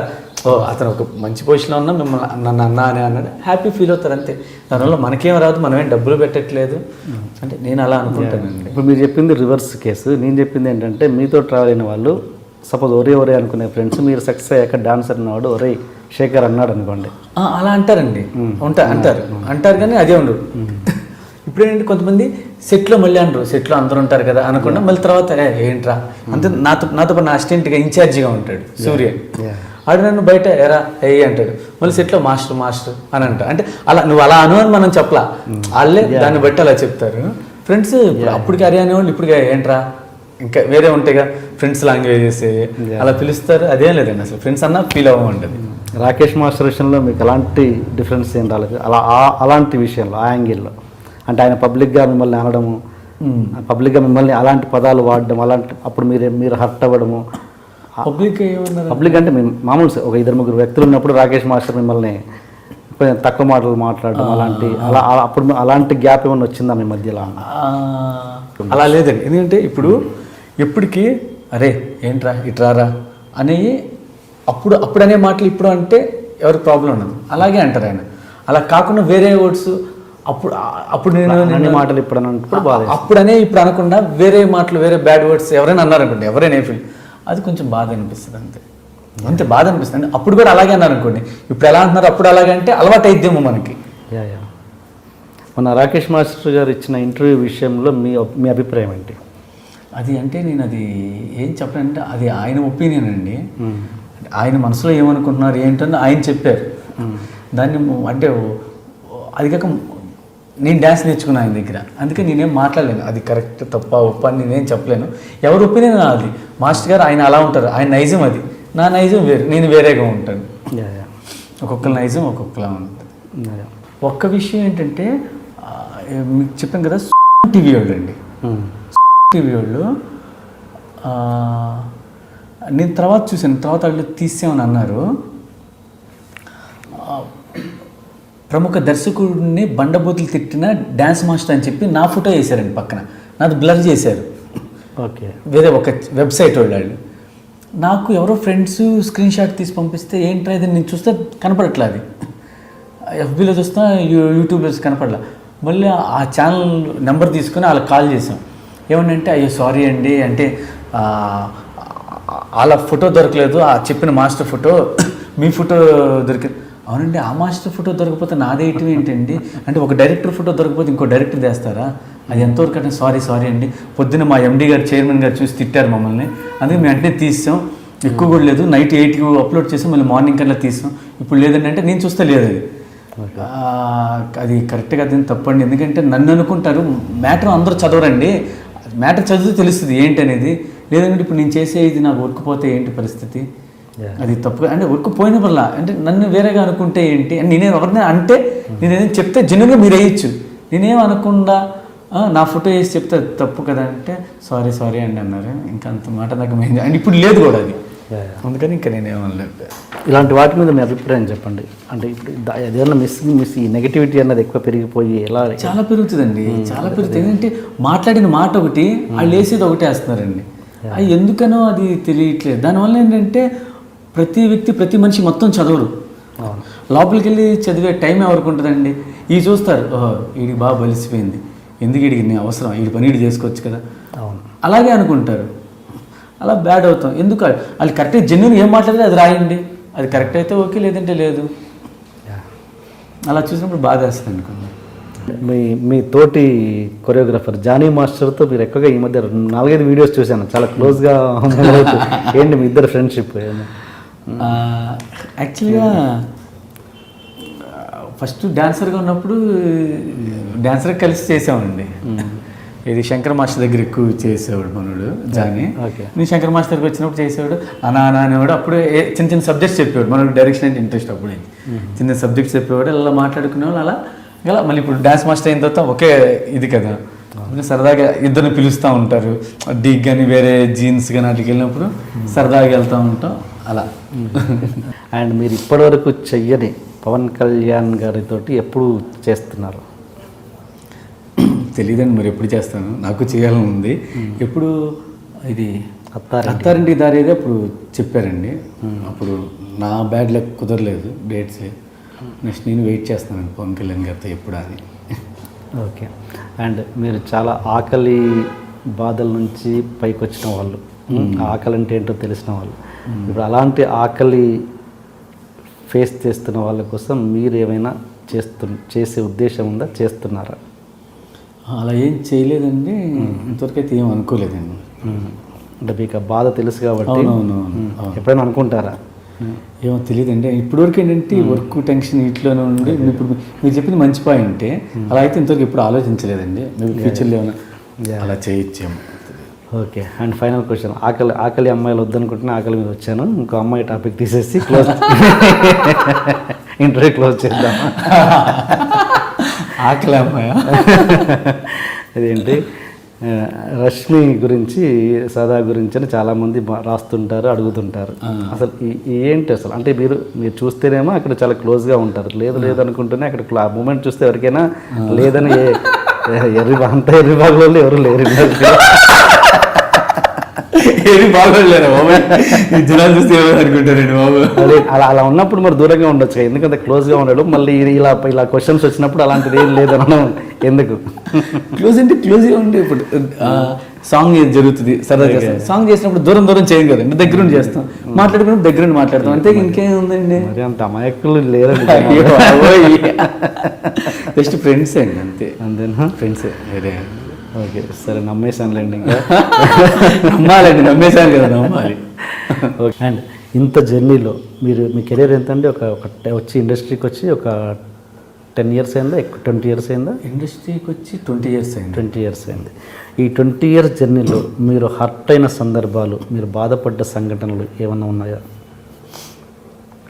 అతను ఒక మంచి పొజిషన్లో ఉన్నా మిమ్మల్ని నన్ను అన్నా అని అన్నాడు, హ్యాపీ ఫీల్ అవుతారు అంతే. దానివల్ల మనకేం రాదు, మనమేం డబ్బులు పెట్టట్లేదు అంటే నేను అలా అనుకుంటానండి. ఇప్పుడు మీరు చెప్పింది రివర్స్ కేసు. నేను చెప్పింది ఏంటంటే మీతో ట్రావెల్ అయిన వాళ్ళు సపోజ్ ఒరే అనుకునే ఫ్రెండ్స్, మీరు సక్సెస్ అయ్యాక డాన్సర్ అన్నవాడు ఒరే శేఖర్ అన్నాడు అనుకోండి, అలా అంటారండి. అంటారు కానీ అదే ఉండదు. ఇప్పుడు ఏంటంటే కొంతమంది సెట్లో మళ్ళీ అంటారు, సెట్లో అందరూ ఉంటారు కదా అనకుండా మళ్ళీ తర్వాత ఏంట్రా అంతే. నాతో నా అసిస్టెంట్గా ఇన్ఛార్జిగా ఉంటాడు సూర్య. ఆడు నన్ను బయట ఎరా అంటాడు, మళ్ళీ సెట్లో మాస్టర్ అని అంట. అంటే అలా నువ్వు అలా అను అని మనం చెప్పలా, వాళ్ళే దాన్ని బట్టి అలా చెప్తారు. ఫ్రెండ్స్ అప్పటికి అరే అనేవాళ్ళు ఇప్పుడు ఏంట్రా ఇంకా వేరే ఉంటాయిగా ఫ్రెండ్స్ లాంగ్వేజెస్ అలా పిలుస్తారు. అదేం లేదండి, అసలు ఫ్రెండ్స్ అన్నా ఫీల్ అవ్వమంటుంది. రాకేష్ మాస్టర్ విషయంలో మీకు ఎలాంటి డిఫరెన్స్ ఏం రాలేదు? అలాంటి విషయంలో ఆ యాంగిల్లో అంటే ఆయన పబ్లిక్గా మిమ్మల్ని అనడము, పబ్లిక్గా మిమ్మల్ని అలాంటి పదాలు వాడడం, అలాంటి అప్పుడు మీరు హర్ట్ అవ్వడము. పబ్లిక్ అంటే మామూలు ఒక 2-3 వ్యక్తులు ఉన్నప్పుడు రాకేష్ మాస్టర్ మిమ్మల్ని కొంచెం తక్కువ మాటలు మాట్లాడడం అలాంటి అప్పుడు అలాంటి గ్యాప్ ఏమైనా వచ్చిందా మీ మధ్యలో? అలా లేదండి. ఎందుకంటే ఇప్పుడు ఎప్పటికీ అరే ఏంట్రా ఇట్రారా అనేవి అప్పుడు అనే మాటలు ఇప్పుడు అంటే ఎవరికి ప్రాబ్లం ఉండదు, అలాగే అంటారు ఆయన. అలా కాకుండా వేరే వర్డ్స్ అప్పుడు నేను మాటలు ఇప్పుడు అప్పుడనే ఇప్పుడు అనకుండా వేరే మాటలు వేరే బ్యాడ్ వర్డ్స్ ఎవరైనా అన్నారనుకోండి, ఎవరైనా ఫీల్ అది కొంచెం బాధ అనిపిస్తుంది. అంతే బాధ అనిపిస్తుంది. అప్పుడు కూడా అలాగే అన్నారు అనుకోండి, ఇప్పుడు ఎలా అంటున్నారు అప్పుడు అలాగే అంటే అలవాటు అయిద్దేమో మనకి. మన రాకేష్ మాస్టర్ గారు ఇచ్చిన ఇంటర్వ్యూ విషయంలో మీ అభిప్రాయం ఏంటి? అది అంటే నేను అది ఏం చెప్పానంటే అది ఆయన ఒపీనియన్ అండి. ఆయన మనసులో ఏమనుకుంటున్నారు ఏంటని ఆయన చెప్పారు. దాన్ని అంటే అది కాక నేను డ్యాన్స్ నేర్చుకున్నాను ఆయన దగ్గర, అందుకే నేనేం మాట్లాడలేను. అది కరెక్ట్ తప్ప ఒప్ప అని నేనేం చెప్పలేను. ఎవరి ఒపీనియన్ అది. మాస్టర్ గారు ఆయన అలా ఉంటారు, ఆయన నైజం అది, నా నైజం వేరు, నేను వేరేగా ఉంటాను. ఒక్కొక్కరి నైజం ఒక్కొక్కలా ఉంటుంది. ఒక్క విషయం ఏంటంటే మీకు చెప్పాను కదా టీవీ వాళ్ళు అండి, టీవీ వాళ్ళు నేను తర్వాత చూశాను, తర్వాత వాళ్ళు తీసామని అన్నారు. ప్రముఖ దర్శకుడిని బండబూతులు తిట్టిన డ్యాన్స్ మాస్టర్ అని చెప్పి నా ఫోటో వేశారండి పక్కన, నాది బ్లర్ చేశారు. ఓకే, వేరే ఒక వెబ్సైట్ వాళ్ళు. నాకు ఎవరో ఫ్రెండ్స్ స్క్రీన్ షాట్ తీసి పంపిస్తే ఏంట్రా ఇది నేను చూస్తే కనపడట్లా, అది ఎఫ్బీలో చూస్తా యూట్యూబ్లో కనపడలా. మళ్ళీ ఆ ఛానల్ నెంబర్ తీసుకొని వాళ్ళకి కాల్ చేసాం. ఏమనంటే అయ్యో సారీ అండి అంటే వాళ్ళ ఫోటో దొరకలేదు, ఆ చెప్పిన మాస్టర్ ఫోటో మీ ఫోటో దొరికింది. అవునండి, ఆ మాస్టర్ ఫోటో దొరకపోతే నాదేయటం ఏంటండి? అంటే ఒక డైరెక్టర్ ఫోటో దొరకపోతే ఇంకో డైరెక్టర్ తెస్తారా? అది ఎంతవరకు అంటే సారీ అండి, పొద్దున్న మా ఎండీ గారు చైర్మన్ గారు చూసి తిట్టారు మమ్మల్ని, అందుకే మేము వెంటనే తీసాం, ఎక్కువ కూడా లేదు, నైట్ 8కి అప్లోడ్ చేసాం, మళ్ళీ మార్నింగ్ కల్లా తీసాం, ఇప్పుడు లేదండి అంటే నేను చూస్తే లేదు అది. అది కరెక్ట్గా అది తప్పండి. ఎందుకంటే నన్ను అనుకుంటారు, మ్యాటర్ అందరూ చదవరండి, మ్యాటర్ చదివితే తెలుస్తుంది ఏంటి అనేది. లేదంటే ఇప్పుడు నేను చేసే ఇది నాకు వర్క్ పోతే ఏంటి పరిస్థితి, అది తప్పు. అంటే వర్క్ పోయిన వల్ల అంటే నన్ను వేరేగా అనుకుంటే ఏంటి అని నేనే ఎవరిని అంటే నేనేం చెప్తే జనుగా మీరు వేయచ్చు, నేనేం అనకుండా నా ఫోటో వేసి చెప్తే తప్పు కదా అంటే సారీ అండి అన్నారు. ఇంకా అంత మాట నాకు మెయిన్ అండ్ ఇప్పుడు లేదు కూడా అది, అందుకని ఇంకా నేనేమనలేదు. ఇలాంటి వాటి మీద మీ అభిప్రాయం చెప్పండి. అంటే ఇప్పుడు ఏదైనా మిస్ ఈ నెగిటివిటీ అన్నది ఎక్కువ పెరిగిపోయి ఎలా చాలా పెరుగుతుందండి, చాలా పెరుగుతుంది. ఎందుకంటే మాట్లాడిన మాట ఒకటి, వాళ్ళు వేసేది ఒకటి వేస్తున్నారండి. అది ఎందుకనో అది తెలియట్లేదు. దానివల్ల ఏంటంటే ప్రతి మనిషి మొత్తం చదవరు, లోపలికి వెళ్ళి చదివే టైం ఎవరికి ఉంటుందండి. ఇవి చూస్తారు, వీడికి బాగా బలిసిపోయింది, ఎందుకు వీడికి నీ అవసరం, వీడి పని వీడు చేసుకోవచ్చు కదా, అలాగే అనుకుంటారు. అలా బ్యాడ్ అవుతాం. ఎందుకు వాళ్ళు కరెక్ట్గా జెన్యున్ ఏం మాట్లాడితే అది రాయండి, అది కరెక్ట్ అయితే ఓకే, లేదంటే లేదు. అలా చూసినప్పుడు బాధ వేస్తుంది అనుకోండి. మీ తోటి కొరియోగ్రాఫర్ జానీ మాస్టర్తో మీరు ఎక్కువగా ఈ మధ్య 4-5 వీడియోస్ చూశాను, చాలా క్లోజ్గా ఏంటి మీ ఇద్దరు ఫ్రెండ్షిప్? యాక్చువల్గా ఫస్ట్ డాన్సర్గా ఉన్నప్పుడు డాన్సర్ కలిసి చేసామండి. ఇది శంకర్ మాస్టర్ దగ్గర ఎక్కువ చేసేవాడు మనోడు జానీ. నేను శంకర్ మాస్టర్ దగ్గరికి వచ్చినప్పుడు చేసేవాడు, అనా అనేవాడు. అప్పుడే చిన్న సబ్జెక్ట్స్ చెప్పేవాడు, మనకు డైరెక్షన్ అంటే ఇంట్రెస్ట్, అప్పుడే చిన్న సబ్జెక్ట్స్ చెప్పేవాడు. అలా మాట్లాడుకునేవాళ్ళు. అలా మళ్ళీ ఇప్పుడు డాన్స్ మాస్టర్ అయిన తర్వాత ఒకే ఇది కదా, సరదాగా ఇద్దరిని పిలుస్తూ ఉంటారు. డిగ్ కానీ వేరే జీన్స్ కానీ వాటికి వెళ్ళినప్పుడు సరదాగా వెళ్తూ ఉంటాం అలా. అండ్ మీరు ఇప్పటివరకు చెయ్యని పవన్ కళ్యాణ్ గారితో ఎప్పుడు చేస్తున్నారు? తెలియదండి, మరి ఎప్పుడు చేస్తాను, నాకు చేయాలని ఉంది. ఎప్పుడు ఇది అత్తారింటికి దారి అయితే అప్పుడు చెప్పారండి, అప్పుడు నా బ్యాడ్ లక్ కుదరలేదు డేట్స్. నెక్స్ట్ నేను వెయిట్ చేస్తానండి పవన్ కళ్యాణ్ గారితో ఎప్పుడు అది. ఓకే. అండ్ మీరు చాలా ఆకలి బాధల నుంచి పైకి వచ్చిన వాళ్ళు, ఆకలి అంటే ఏంటో తెలిసిన వాళ్ళు, ఇప్పుడు అలాంటి ఆకలి ఫేస్ చేస్తున్న వాళ్ళ కోసం మీరు ఏమైనా చేసే ఉద్దేశం ఉందా, చేస్తున్నారా? అలా ఏం చేయలేదండి, ఇంతవరకు అయితే ఏం అనుకోలేదండి. అంటే మీకు ఆ బాధ తెలుసు కాబట్టి ఎప్పుడైనా అనుకుంటారా? ఏమో తెలియదండి. ఇప్పటివరకు ఏంటంటే వర్క్ టెన్షన్ వీటిలోనే ఉండి, ఇప్పుడు మీరు చెప్పింది మంచి పాయింటే, అలా అయితే ఇంతవరకు ఎప్పుడు ఆలోచించలేదండి. మేము ఫ్యూచర్లో ఏమైనా అలా చేయొచ్చేమో. ఓకే. అండ్ ఫైనల్ క్వశ్చన్, ఆకలి అమ్మాయిలు వద్దనుకుంటున్నా ఆకలి మీద వచ్చాను, ఇంకో అమ్మాయి టాపిక్ తీసేసి క్లోజ్ ఇంటర్వ్యూ క్లోజ్ చేద్దాం. ఆకలి అమ్మాయి అదేంటి, రష్మి గురించి, సదా గురించి అని చాలామంది రాస్తుంటారు, అడుగుతుంటారు. అసలు ఏంటి అసలు? అంటే మీరు చూస్తేనేమో అక్కడ చాలా క్లోజ్గా ఉంటారు, లేదు అనుకుంటేనే అక్కడ ఆ మూమెంట్ చూస్తే ఎవరికైనా లేదని అంత ఎర్రి భాగంలో ఎవరు లేరు. ఏమి బాగోలేరు జనాలు చూస్తే అనుకుంటారండి బాబు. అలా ఉన్నప్పుడు మరి దూరంగా ఉండొచ్చు, ఎందుకంటే క్లోజ్గా ఉండడు. మళ్ళీ ఇలా క్వశ్చన్స్ వచ్చినప్పుడు అలాంటిది ఏం లేదనడం ఎందుకు? క్లోజ్గా ఉండి ఇప్పుడు సాంగ్ జరుగుతుంది, సరదా చేస్తాం. సాంగ్ చేసినప్పుడు దూరం చేయం కదండి, దగ్గరుండి చేస్తాం, మాట్లాడుకున్నప్పుడు దగ్గరుండి మాట్లాడతాం, అంతే. ఇంకేం ఉందండి, మరి అంత అమాయకులు లేరండి. జస్ట్ ఫ్రెండ్స్ అండి, అంతేనా? ఫ్రెండ్సే, వేరే. ఓకే, సరే, నమ్మేశానులేండి. ఇంకా నమ్మేశాను కదా, నమ్మాలి. ఓకే. అండ్ ఇంత జర్నీలో మీ కెరీర్ ఎంత అండి? వచ్చి ఇండస్ట్రీకి వచ్చి ఒక 10 years అయిందా, 20 years అయిందా? ఇండస్ట్రీకి వచ్చి 20 years అయింది. 20 years అయింది. ఈ 20 years జర్నీలో మీరు హర్ట్ అయిన సందర్భాలు, మీరు బాధపడ్డ సంఘటనలు ఏమన్నా ఉన్నాయా?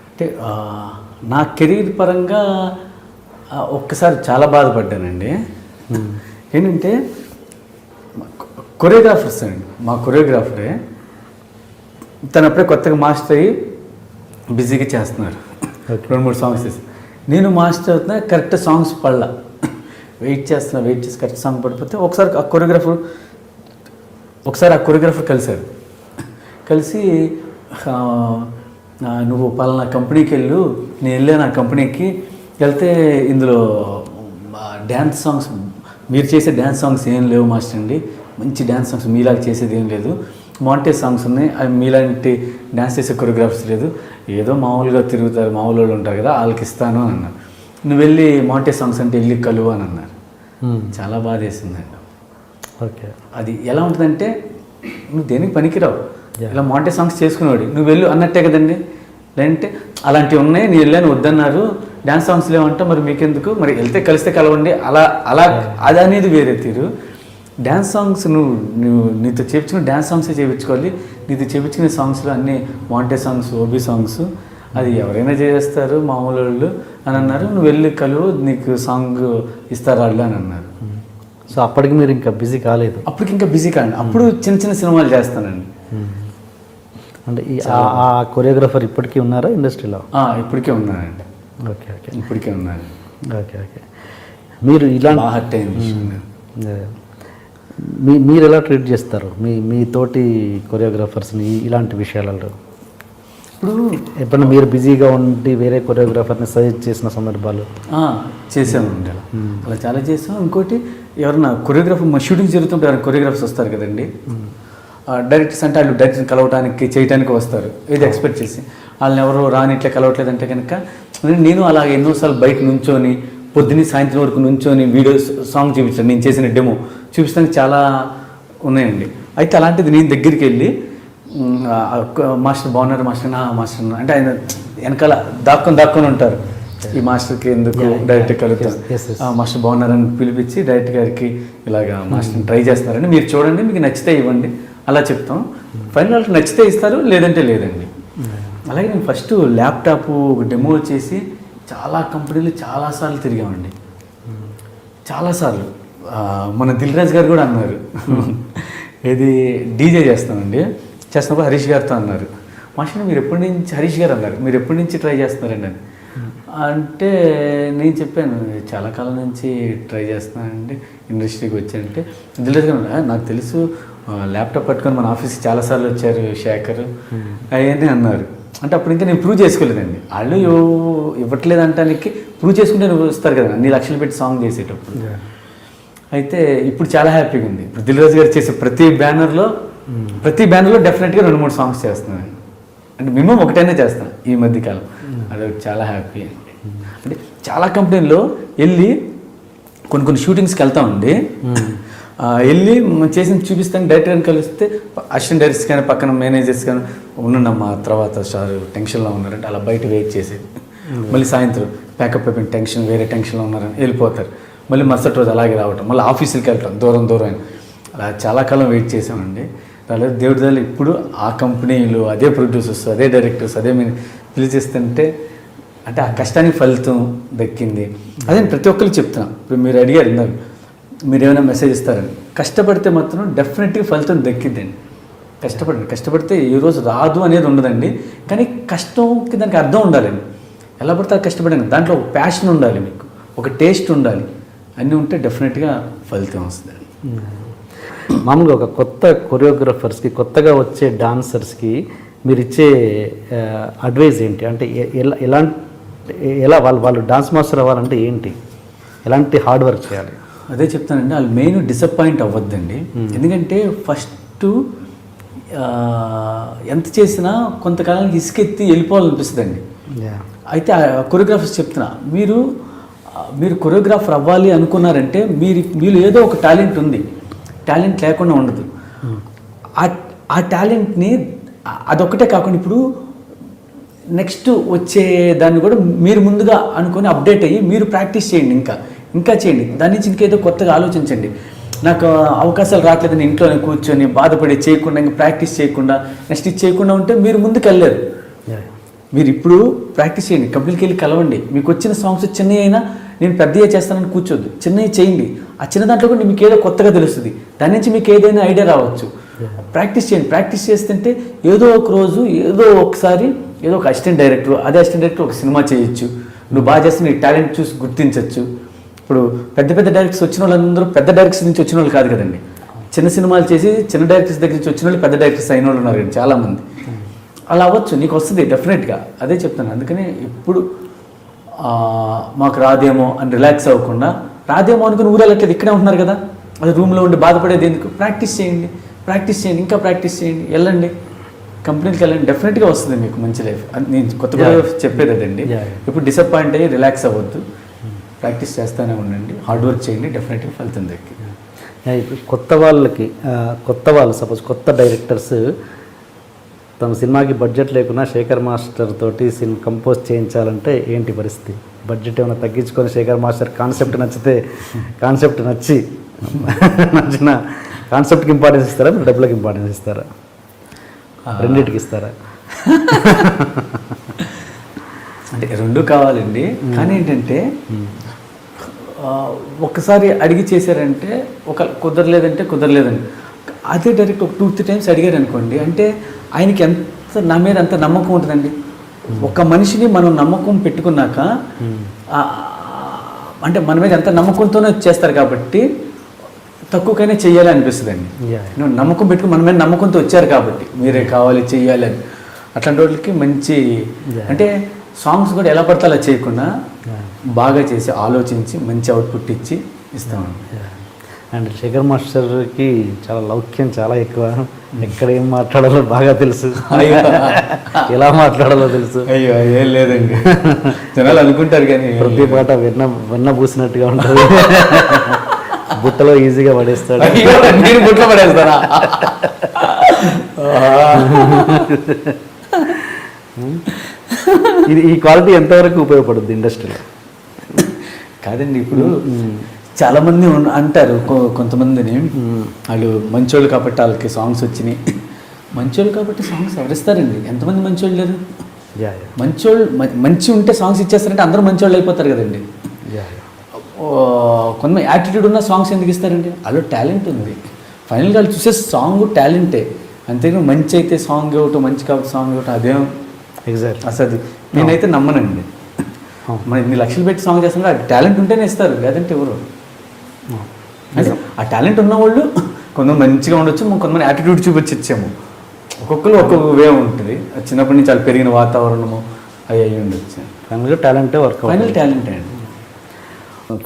అంటే నా కెరీర్ పరంగా ఒక్కసారి చాలా బాధపడ్డానండి. ఏంటంటే కొరియోగ్రాఫర్స్ అండి, మా కొరియోగ్రాఫరే తను అప్పుడే కొత్తగా మాస్టర్ అయ్యి బిజీగా చేస్తున్నారు, 2-3 సాంగ్స్ చేసి. నేను మాస్టర్ అవుతున్నా, కరెక్ట్ సాంగ్స్ పడలా, వెయిట్ చేసి కరెక్ట్ సాంగ్ పడిపోతే ఒకసారి ఆ కొరియోగ్రాఫర్ కలిసి నువ్వు పలానా కంపెనీకి వెళ్ళు, నేను వెళ్ళాను ఆ కంపెనీకి వెళ్తే ఇందులో డ్యాన్స్ సాంగ్స్, మీరు చేసే డ్యాన్స్ సాంగ్స్ ఏం లేవు మాస్టర్ అండి, మంచి డ్యాన్స్ సాంగ్స్ మీలాగా చేసేది ఏం లేదు, మాంటేజ్ సాంగ్స్ ఉన్నాయి, అవి మీలాంటి డ్యాన్స్ చేసే కొరియోగ్రాఫర్స్ లేదు, ఏదో మామూలుగా తిరుగుతారు, మామూలు వాళ్ళు ఉంటారు కదా, వాళ్ళకి ఇస్తాను అని అన్నారు. నువ్వు వెళ్ళి మాంటే సాంగ్స్ అంటే వెళ్ళి కలువు అని అన్నారు. చాలా బాధ వేసిందండి. ఓకే, అది ఎలా ఉంటుందంటే నువ్వు దేనికి పనికిరావు, ఇలా మాంటే సాంగ్స్ చేసుకునేవాడు, నువ్వు వెళ్ళు అన్నట్టే కదండి. లేదంటే అలాంటివి ఉన్నాయి, నేను వెళ్ళాను వద్దన్నారు, డ్యాన్స్ సాంగ్స్ లేవంటే మరి మీకెందుకు, మరి వెళ్తే కలిస్తే కలవండి, అలా అలా అది అనేది వేరే తీరు. డ్యాన్స్ సాంగ్స్ నువ్వు నీతో చేయించుకుని డ్యాన్స్ సాంగ్సే చేయించుకోవాలి. నీతో చేయించుకునే సాంగ్స్లో అన్నీ మాంటే సాంగ్స్, ఓబీ సాంగ్స్, అది ఎవరైనా చేస్తారు మామూలు వాళ్ళు అని అన్నారు. నువ్వు వెళ్ళి కలువు, నీకు సాంగ్ ఇస్తారు వాళ్ళు అని అన్నారు. సో అప్పటికి మీరు ఇంకా బిజీ కాలేదు? అప్పటికి ఇంకా బిజీ కాండి, అప్పుడు చిన్న చిన్న సినిమాలు చేస్తానండి. అంటే ఆ కొరియోగ్రాఫర్ ఇప్పటికీ ఉన్నారా ఇండస్ట్రీలో? ఇప్పటికే ఉన్నానండి. ఓకే ఓకే, ఇప్పటికే ఉన్నాను. Okay okay. మీరు ఇలా హర్ట్ అయింది. మీరు ఎలా ట్రీట్ చేస్తారు మీ తోటి కొరియోగ్రాఫర్స్ని ఇలాంటి విషయాలలో? ఇప్పుడు ఎప్పుడన్నా మీరు బిజీగా ఉండి వేరే కొరియోగ్రాఫర్ని సజెస్ట్ చేసిన సందర్భాలు? చేసామండి, అలా చాలా చేసాం. ఇంకోటి ఎవరన్నా కొరియోగ్రాఫర్ మా షూటింగ్ జరుగుతుంటే ఎవరైనా కొరియోగ్రాఫర్స్ వస్తారు కదండి, డైరెక్టర్స్ అంటే వాళ్ళు డైరెక్టర్ కలవడానికి చేయడానికి వస్తారు, ఏది ఎక్స్పెక్ట్ చేసి. వాళ్ళని ఎవరు రాని ఇట్లా కలవట్లేదంటే కనుక నేను అలా ఎన్నోసార్లు బయట నుంచొని పొద్దున్న సాయంత్రం వరకు నుంచొని వీడియో సాంగ్ చూపించాను, నేను చేసిన డెమో చూపించడానికి చాలా ఉన్నాయండి. అయితే అలాంటిది నేను దగ్గరికి వెళ్ళి మాస్టర్ బాగున్నారు మాస్టర్, మాస్టర్ అంటే ఆయన వెనకాల దాక్కొని ఉంటారు, ఈ మాస్టర్కి ఎందుకు డైరెక్టర్ కలుగుతారు, మాస్టర్ బాగున్నారని పిలిపించి డైరెక్టర్ గారికి ఇలాగా మాస్టర్ని ట్రై చేస్తున్నారని మీరు చూడండి, మీకు నచ్చితే ఇవ్వండి అలా చెప్తాం. ఫైనల్ వాళ్ళకి నచ్చితే ఇస్తారు, లేదంటే లేదండి. అలాగే నేను ఫస్ట్ ల్యాప్టాప్ డెమో చేసి చాలా కంపెనీలు చాలాసార్లు తిరిగామండి, చాలాసార్లు. మన దిల్ రాజు గారు కూడా అన్నారు, ఏది డీజే చేస్తామండి, చేస్తున్నప్పుడు హరీష్ గారితో అన్నారు, మాస్టర్ మీరు ఎప్పటి నుంచి, హరీష్ గారు అన్నారు మీరు ఎప్పటి నుంచి ట్రై చేస్తున్నారండి అని అంటే నేను చెప్పాను చాలా కాలం నుంచి ట్రై చేస్తున్నానండి, ఇండస్ట్రీకి వచ్చానంటే దిల్ రాజు గారు నాకు తెలుసు ల్యాప్టాప్ పట్టుకొని మన ఆఫీస్కి చాలాసార్లు వచ్చారు శేఖర్ అవన్నీ అన్నారు. అంటే అప్పుడు ఇంకా నేను ప్రూవ్ చేసుకోలేదండి, వాళ్ళు ఇవ్వట్లేదు అంటానికి ప్రూవ్ చేసుకుంటే నువ్వు వస్తారు కదా అన్ని లక్షలు పెట్టి సాంగ్ చేసేటప్పుడు. అయితే ఇప్పుడు చాలా హ్యాపీగా ఉంది. ఇప్పుడు దిల్ రాజు గారు చేసే ప్రతి బ్యానర్లో డెఫినెట్గా 2-3 సాంగ్స్ చేస్తున్నాను, అంటే మినిమం ఒకటైనా చేస్తాను ఈ మధ్యకాలం. అది చాలా హ్యాపీ అండి. అంటే చాలా కంపెనీల్లో వెళ్ళి కొన్ని షూటింగ్స్కి వెళ్తామండి, వెళ్ళి చేసి చూపిస్తాను, డైరెక్టర్ గారిని కలిస్తే అసిస్టెంట్ డైరెక్టర్స్ కానీ పక్కన మేనేజర్స్ కానీ ఉన్నామ్మా తర్వాత సార్ టెన్షన్లో ఉన్నారంటే అలా బయట వెయిట్ చేసేది. మళ్ళీ సాయంత్రం ప్యాకప్ అయిపోయిన టెన్షన్ వేరే టెన్షన్లో ఉన్నారని వెళ్ళిపోతారు, మళ్ళీ మరుసటి రోజు అలాగే రావటం, మళ్ళీ ఆఫీసులకి వెళ్ళటం దూరం అయిన అలా చాలా కాలం వెయిట్ చేసామండి. అలాగే దేవుడి దగ్గర ఇప్పుడు ఆ కంపెనీలు అదే ప్రొడ్యూసర్స్ అదే డైరెక్టర్స్ అదే పిలిచేస్తుంటే అంటే ఆ కష్టానికి ఫలితం దక్కింది. అదే ప్రతి ఒక్కరికి చెప్తున్నా. ఇప్పుడు మీరు అడిగారు ఇందాక మీరు ఏమైనా మెసేజ్ ఇస్తారని, కష్టపడితే మాత్రం డెఫినెట్గా ఫలితం దక్కిద్దండి. కష్టపడితే ఏ రోజు రాదు అనేది ఉండదండి, కానీ కష్టంకి దానికి అర్థం ఉండాలండి. ఎలా పడితే కష్టపడండి, దాంట్లో ఒక ప్యాషన్ ఉండాలి, మీకు ఒక టేస్ట్ ఉండాలి, అన్నీ ఉంటే డెఫినెట్గా ఫలితం వస్తుంది. మామూలుగా ఒక కొత్త కొరియోగ్రాఫర్స్కి కొత్తగా వచ్చే డాన్సర్స్కి మీరు ఇచ్చే అడ్వైజ్ ఏంటి? అంటే ఎలా వాళ్ళు డాన్స్ మాస్టర్ అవ్వాలంటే ఏంటి, ఎలాంటి హార్డ్ వర్క్ చేయాలి? అదే చెప్తానండి, వాళ్ళు మెయిన్ డిసప్పాయింట్ అవ్వద్దండి. ఎందుకంటే ఫస్ట్ ఎంత చేసినా కొంతకాలానికి ఇసుకెత్తి వెళ్ళిపోవాలనిపిస్తుందండి. అయితే కొరియోగ్రాఫర్స్ చెప్తున్నా, మీరు కొరియోగ్రాఫర్ అవ్వాలి అనుకున్నారంటే మీరు ఏదో ఒక టాలెంట్ ఉంది, టాలెంట్ లేకుండా ఉండదు. ఆ టాలెంట్ని అదొక్కటే కాకుండా ఇప్పుడు నెక్స్ట్ వచ్చే దాన్ని కూడా మీరు ముందుగా అనుకొని అప్డేట్ అయ్యి మీరు ప్రాక్టీస్ చేయండి, ఇంకా చేయండి. దాని నుంచి ఇంకేదో కొత్తగా ఆలోచించండి. నాకు అవకాశాలు రావట్లేదని ఇంట్లోనే కూర్చొని బాధపడి చేయకుండా ఇంకా ప్రాక్టీస్ చేయకుండా నెక్స్ట్ ఇది చేయకుండా ఉంటే మీరు ముందుకు వెళ్ళలేరు. మీరు ఇప్పుడు ప్రాక్టీస్ చేయండి, కంపెనీకి వెళ్ళి కలవండి. మీకు వచ్చిన సాంగ్స్ చిన్నవి అయినా నేను పెద్దగా చేస్తానని కూర్చోద్దు, చిన్నవి చేయండి. ఆ చిన్న దాంట్లో కూడా మీకు ఏదో కొత్తగా తెలుస్తుంది, దాని నుంచి మీకు ఏదైనా ఐడియా రావచ్చు. ప్రాక్టీస్ చేయండి. ప్రాక్టీస్ చేస్తుంటే ఏదో ఒక రోజు ఏదో ఒకసారి ఏదో ఒక అసిస్టెంట్ డైరెక్టర్, అదే అసిస్టెంట్ డైరెక్టర్ ఒక సినిమా చేయొచ్చు. నువ్వు బాగా చేస్తే నీ టాలెంట్ చూసి గుర్తించవచ్చు. ఇప్పుడు పెద్ద డైరెక్టర్స్ వచ్చిన వాళ్ళందరూ పెద్ద డైరెక్టర్స్ నుంచి వచ్చిన వాళ్ళు కాదు కదండి. చిన్న సినిమాలు చేసి చిన్న డైరెక్టర్స్ దగ్గర నుంచి వచ్చిన వాళ్ళు పెద్ద డైరెక్టర్స్ అయిన వాళ్ళు ఉన్నారు కదా చాలామంది. అలా అవ్వచ్చు, నీకు వస్తుంది డెఫినెట్గా. అదే చెప్తాను. అందుకని ఇప్పుడు మాకు రాదేమో అని రిలాక్స్ అవ్వకుండా, రాదేమో అనుకుని ఊరెళ్ళట్లేదు, ఇక్కడే ఉంటున్నారు కదా, అది రూమ్లో ఉండి బాధపడేది ఎందుకు? ప్రాక్టీస్ చేయండి, ఇంకా ప్రాక్టీస్ చేయండి, వెళ్ళండి. కంపెనీకి వెళ్ళండి, డెఫినెట్గా వస్తుంది మీకు మంచి లైఫ్. నేను కొత్త కొరియోగ్రఫీ చెప్పేది అదండి. ఇప్పుడు డిసప్పాయింట్ అయ్యి రిలాక్స్ అవ్వద్దు, ప్రాక్టీస్ చేస్తూనే ఉండండి, హార్డ్ వర్క్ చేయండి, డెఫినెట్గా ఫలితం దక్కి. ఇప్పుడు కొత్త వాళ్ళు సపోజ్ కొత్త డైరెక్టర్స్ తమ సినిమాకి బడ్జెట్ లేకున్నా శేఖర్ మాస్టర్ తోటి కంపోజ్ చేయించాలంటే ఏంటి పరిస్థితి? బడ్జెట్ ఏమైనా తగ్గించుకొని శేఖర్ మాస్టర్ కాన్సెప్ట్ నచ్చిన కాన్సెప్ట్కి ఇంపార్టెన్స్ ఇస్తారా, మీరు డబ్బులకు ఇంపార్టెన్స్ ఇస్తారా, రెండింటికి ఇస్తారా? అంటే రెండు కావాలండి, కానీ ఏంటంటే ఒక్కసారి అడిగి చేశారంటే కుదరలేదండి. అదే డైరెక్ట్ ఒక 2-3 టైమ్స్ అడిగారు అనుకోండి, అంటే ఆయనకి నా మీద అంత నమ్మకం ఉంటుందండి. ఒక మనిషిని మనం నమ్మకం పెట్టుకున్నాక అంటే మన మీద ఎంత నమ్మకంతోనే చేస్తారు కాబట్టి తక్కువకైనా చెయ్యాలి అనిపిస్తుందండి. నువ్వు నమ్మకం పెట్టుకుని మన మీద నమ్మకంతో వచ్చారు కాబట్టి మీరే కావాలి చెయ్యాలి అని, అట్లాంటి వాళ్ళకి మంచి అంటే సాంగ్స్ కూడా ఎలా పడితే అలా చేయకుండా బాగా చేసి ఆలోచించి మంచి అవుట్పుట్ ఇచ్చి ఇస్తామండి. అండ్ శేఖర్ మాస్టర్కి చాలా లౌక్యం చాలా ఎక్కువ, ఎక్కడ ఏం మాట్లాడాలో బాగా తెలుసు, ఎలా మాట్లాడాలో తెలుసు. అయ్యో ఏం లేదండి, జనాలు అనుకుంటారు కానీ ప్రతి పాట వెన్న పూసినట్టుగా ఉంటుంది, బుట్టలో ఈజీగా పడేస్తాడు. నేను బుట్టలో పడేస్తానా? ఈ క్వాలిటీ ఎంతవరకు ఉపయోగపడుతుంది ఇండస్ట్రీలో? కాదండి, ఇప్పుడు చాలామంది అంటారు కొంతమందిని, వాళ్ళు మంచోళ్ళు కాబట్టి వాళ్ళకి సాంగ్స్ వచ్చినాయి. మంచోళ్ళు కాబట్టి సాంగ్స్ ఎవరిస్తారండి? ఎంతమంది మంచోళ్ళు లేరు? మంచి ఉంటే సాంగ్స్ ఇచ్చేస్తారంటే అందరూ మంచోళ్ళు అయిపోతారు కదండి. కొంతమంది యాటిట్యూడ్ ఉన్న సాంగ్స్ ఎందుకు ఇస్తారండి? వాళ్ళు టాలెంట్ ఉంది, ఫైనల్గా వాళ్ళు చూసే సాంగ్ టాలెంటే, అంతేగాని మంచి అయితే సాంగ్ ఇవ్వటం, మంచి కాబట్టి సాంగ్ ఇవ్వటం అదేం ఎగ్జాక్ట్ అసలు నేనైతే నమ్మనండి. మన ఇన్ని లక్షలు పెట్టి సాంగ్ చేస్తున్నారు, అది టాలెంట్ ఉంటేనే ఇస్తారు, లేదంటే ఎవరు. అంటే ఆ టాలెంట్ ఉన్నవాళ్ళు కొంతమంది మంచిగా ఉండొచ్చు, కొంతమంది యాటిట్యూడ్ చూపించి ఇచ్చాము, ఒక్కొక్కరు ఒక్కొక్క వే ఉంటుంది. చిన్నప్పటి నుంచి వాళ్ళు పెరిగిన వాతావరణము అవి అయ్యి ఉండొచ్చు. ఫైనల్గా టాలెంటే వర్క్, ఫైనల్ టాలెంటే అండి.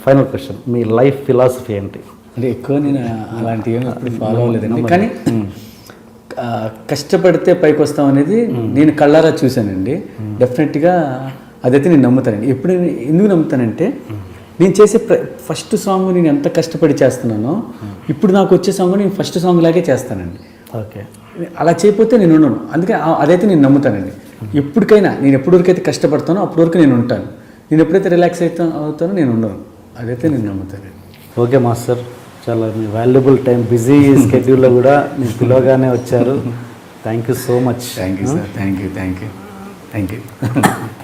ఫైనల్ క్వశ్చన్, మీ లైఫ్ ఫిలాసఫీ ఏంటి? అంటే ఎక్కువ నేను అలాంటివి ఎప్పుడు ఫాలో అవ్వలేదండి, కానీ కష్టపడితే పైకి వస్తాం అనేది నేను కళ్ళారా చూశానండి. డెఫినెట్గా అదైతే నేను నమ్ముతానండి. ఎప్పుడు ఎందుకు నమ్ముతానంటే, నేను చేసే ఫస్ట్ సాంగ్ నేను ఎంత కష్టపడి చేస్తున్నానో ఇప్పుడు నాకు వచ్చే సాంగ్ నేను ఫస్ట్ సాంగ్ లాగే చేస్తానండి. ఓకే, అలా చేయకపోతే నేను ఉండను. అందుకే అదైతే నేను నమ్ముతానండి. ఎప్పటికైనా నేను ఎప్పటి వరకు అయితే కష్టపడతానో అప్పటి వరకు నేను ఉంటాను. నేను ఎప్పుడైతే రిలాక్స్ అవుతానో నేను ఉండను. అదైతే నేను నమ్ముతానండి. ఓకే మాస్టర్, చాలా మీ వాల్యుబుల్ టైం, బిజీ స్కెడ్యూల్లో కూడా మీరు పిలవగానే వచ్చారు. Thank you so much. Thank you sir, thank you.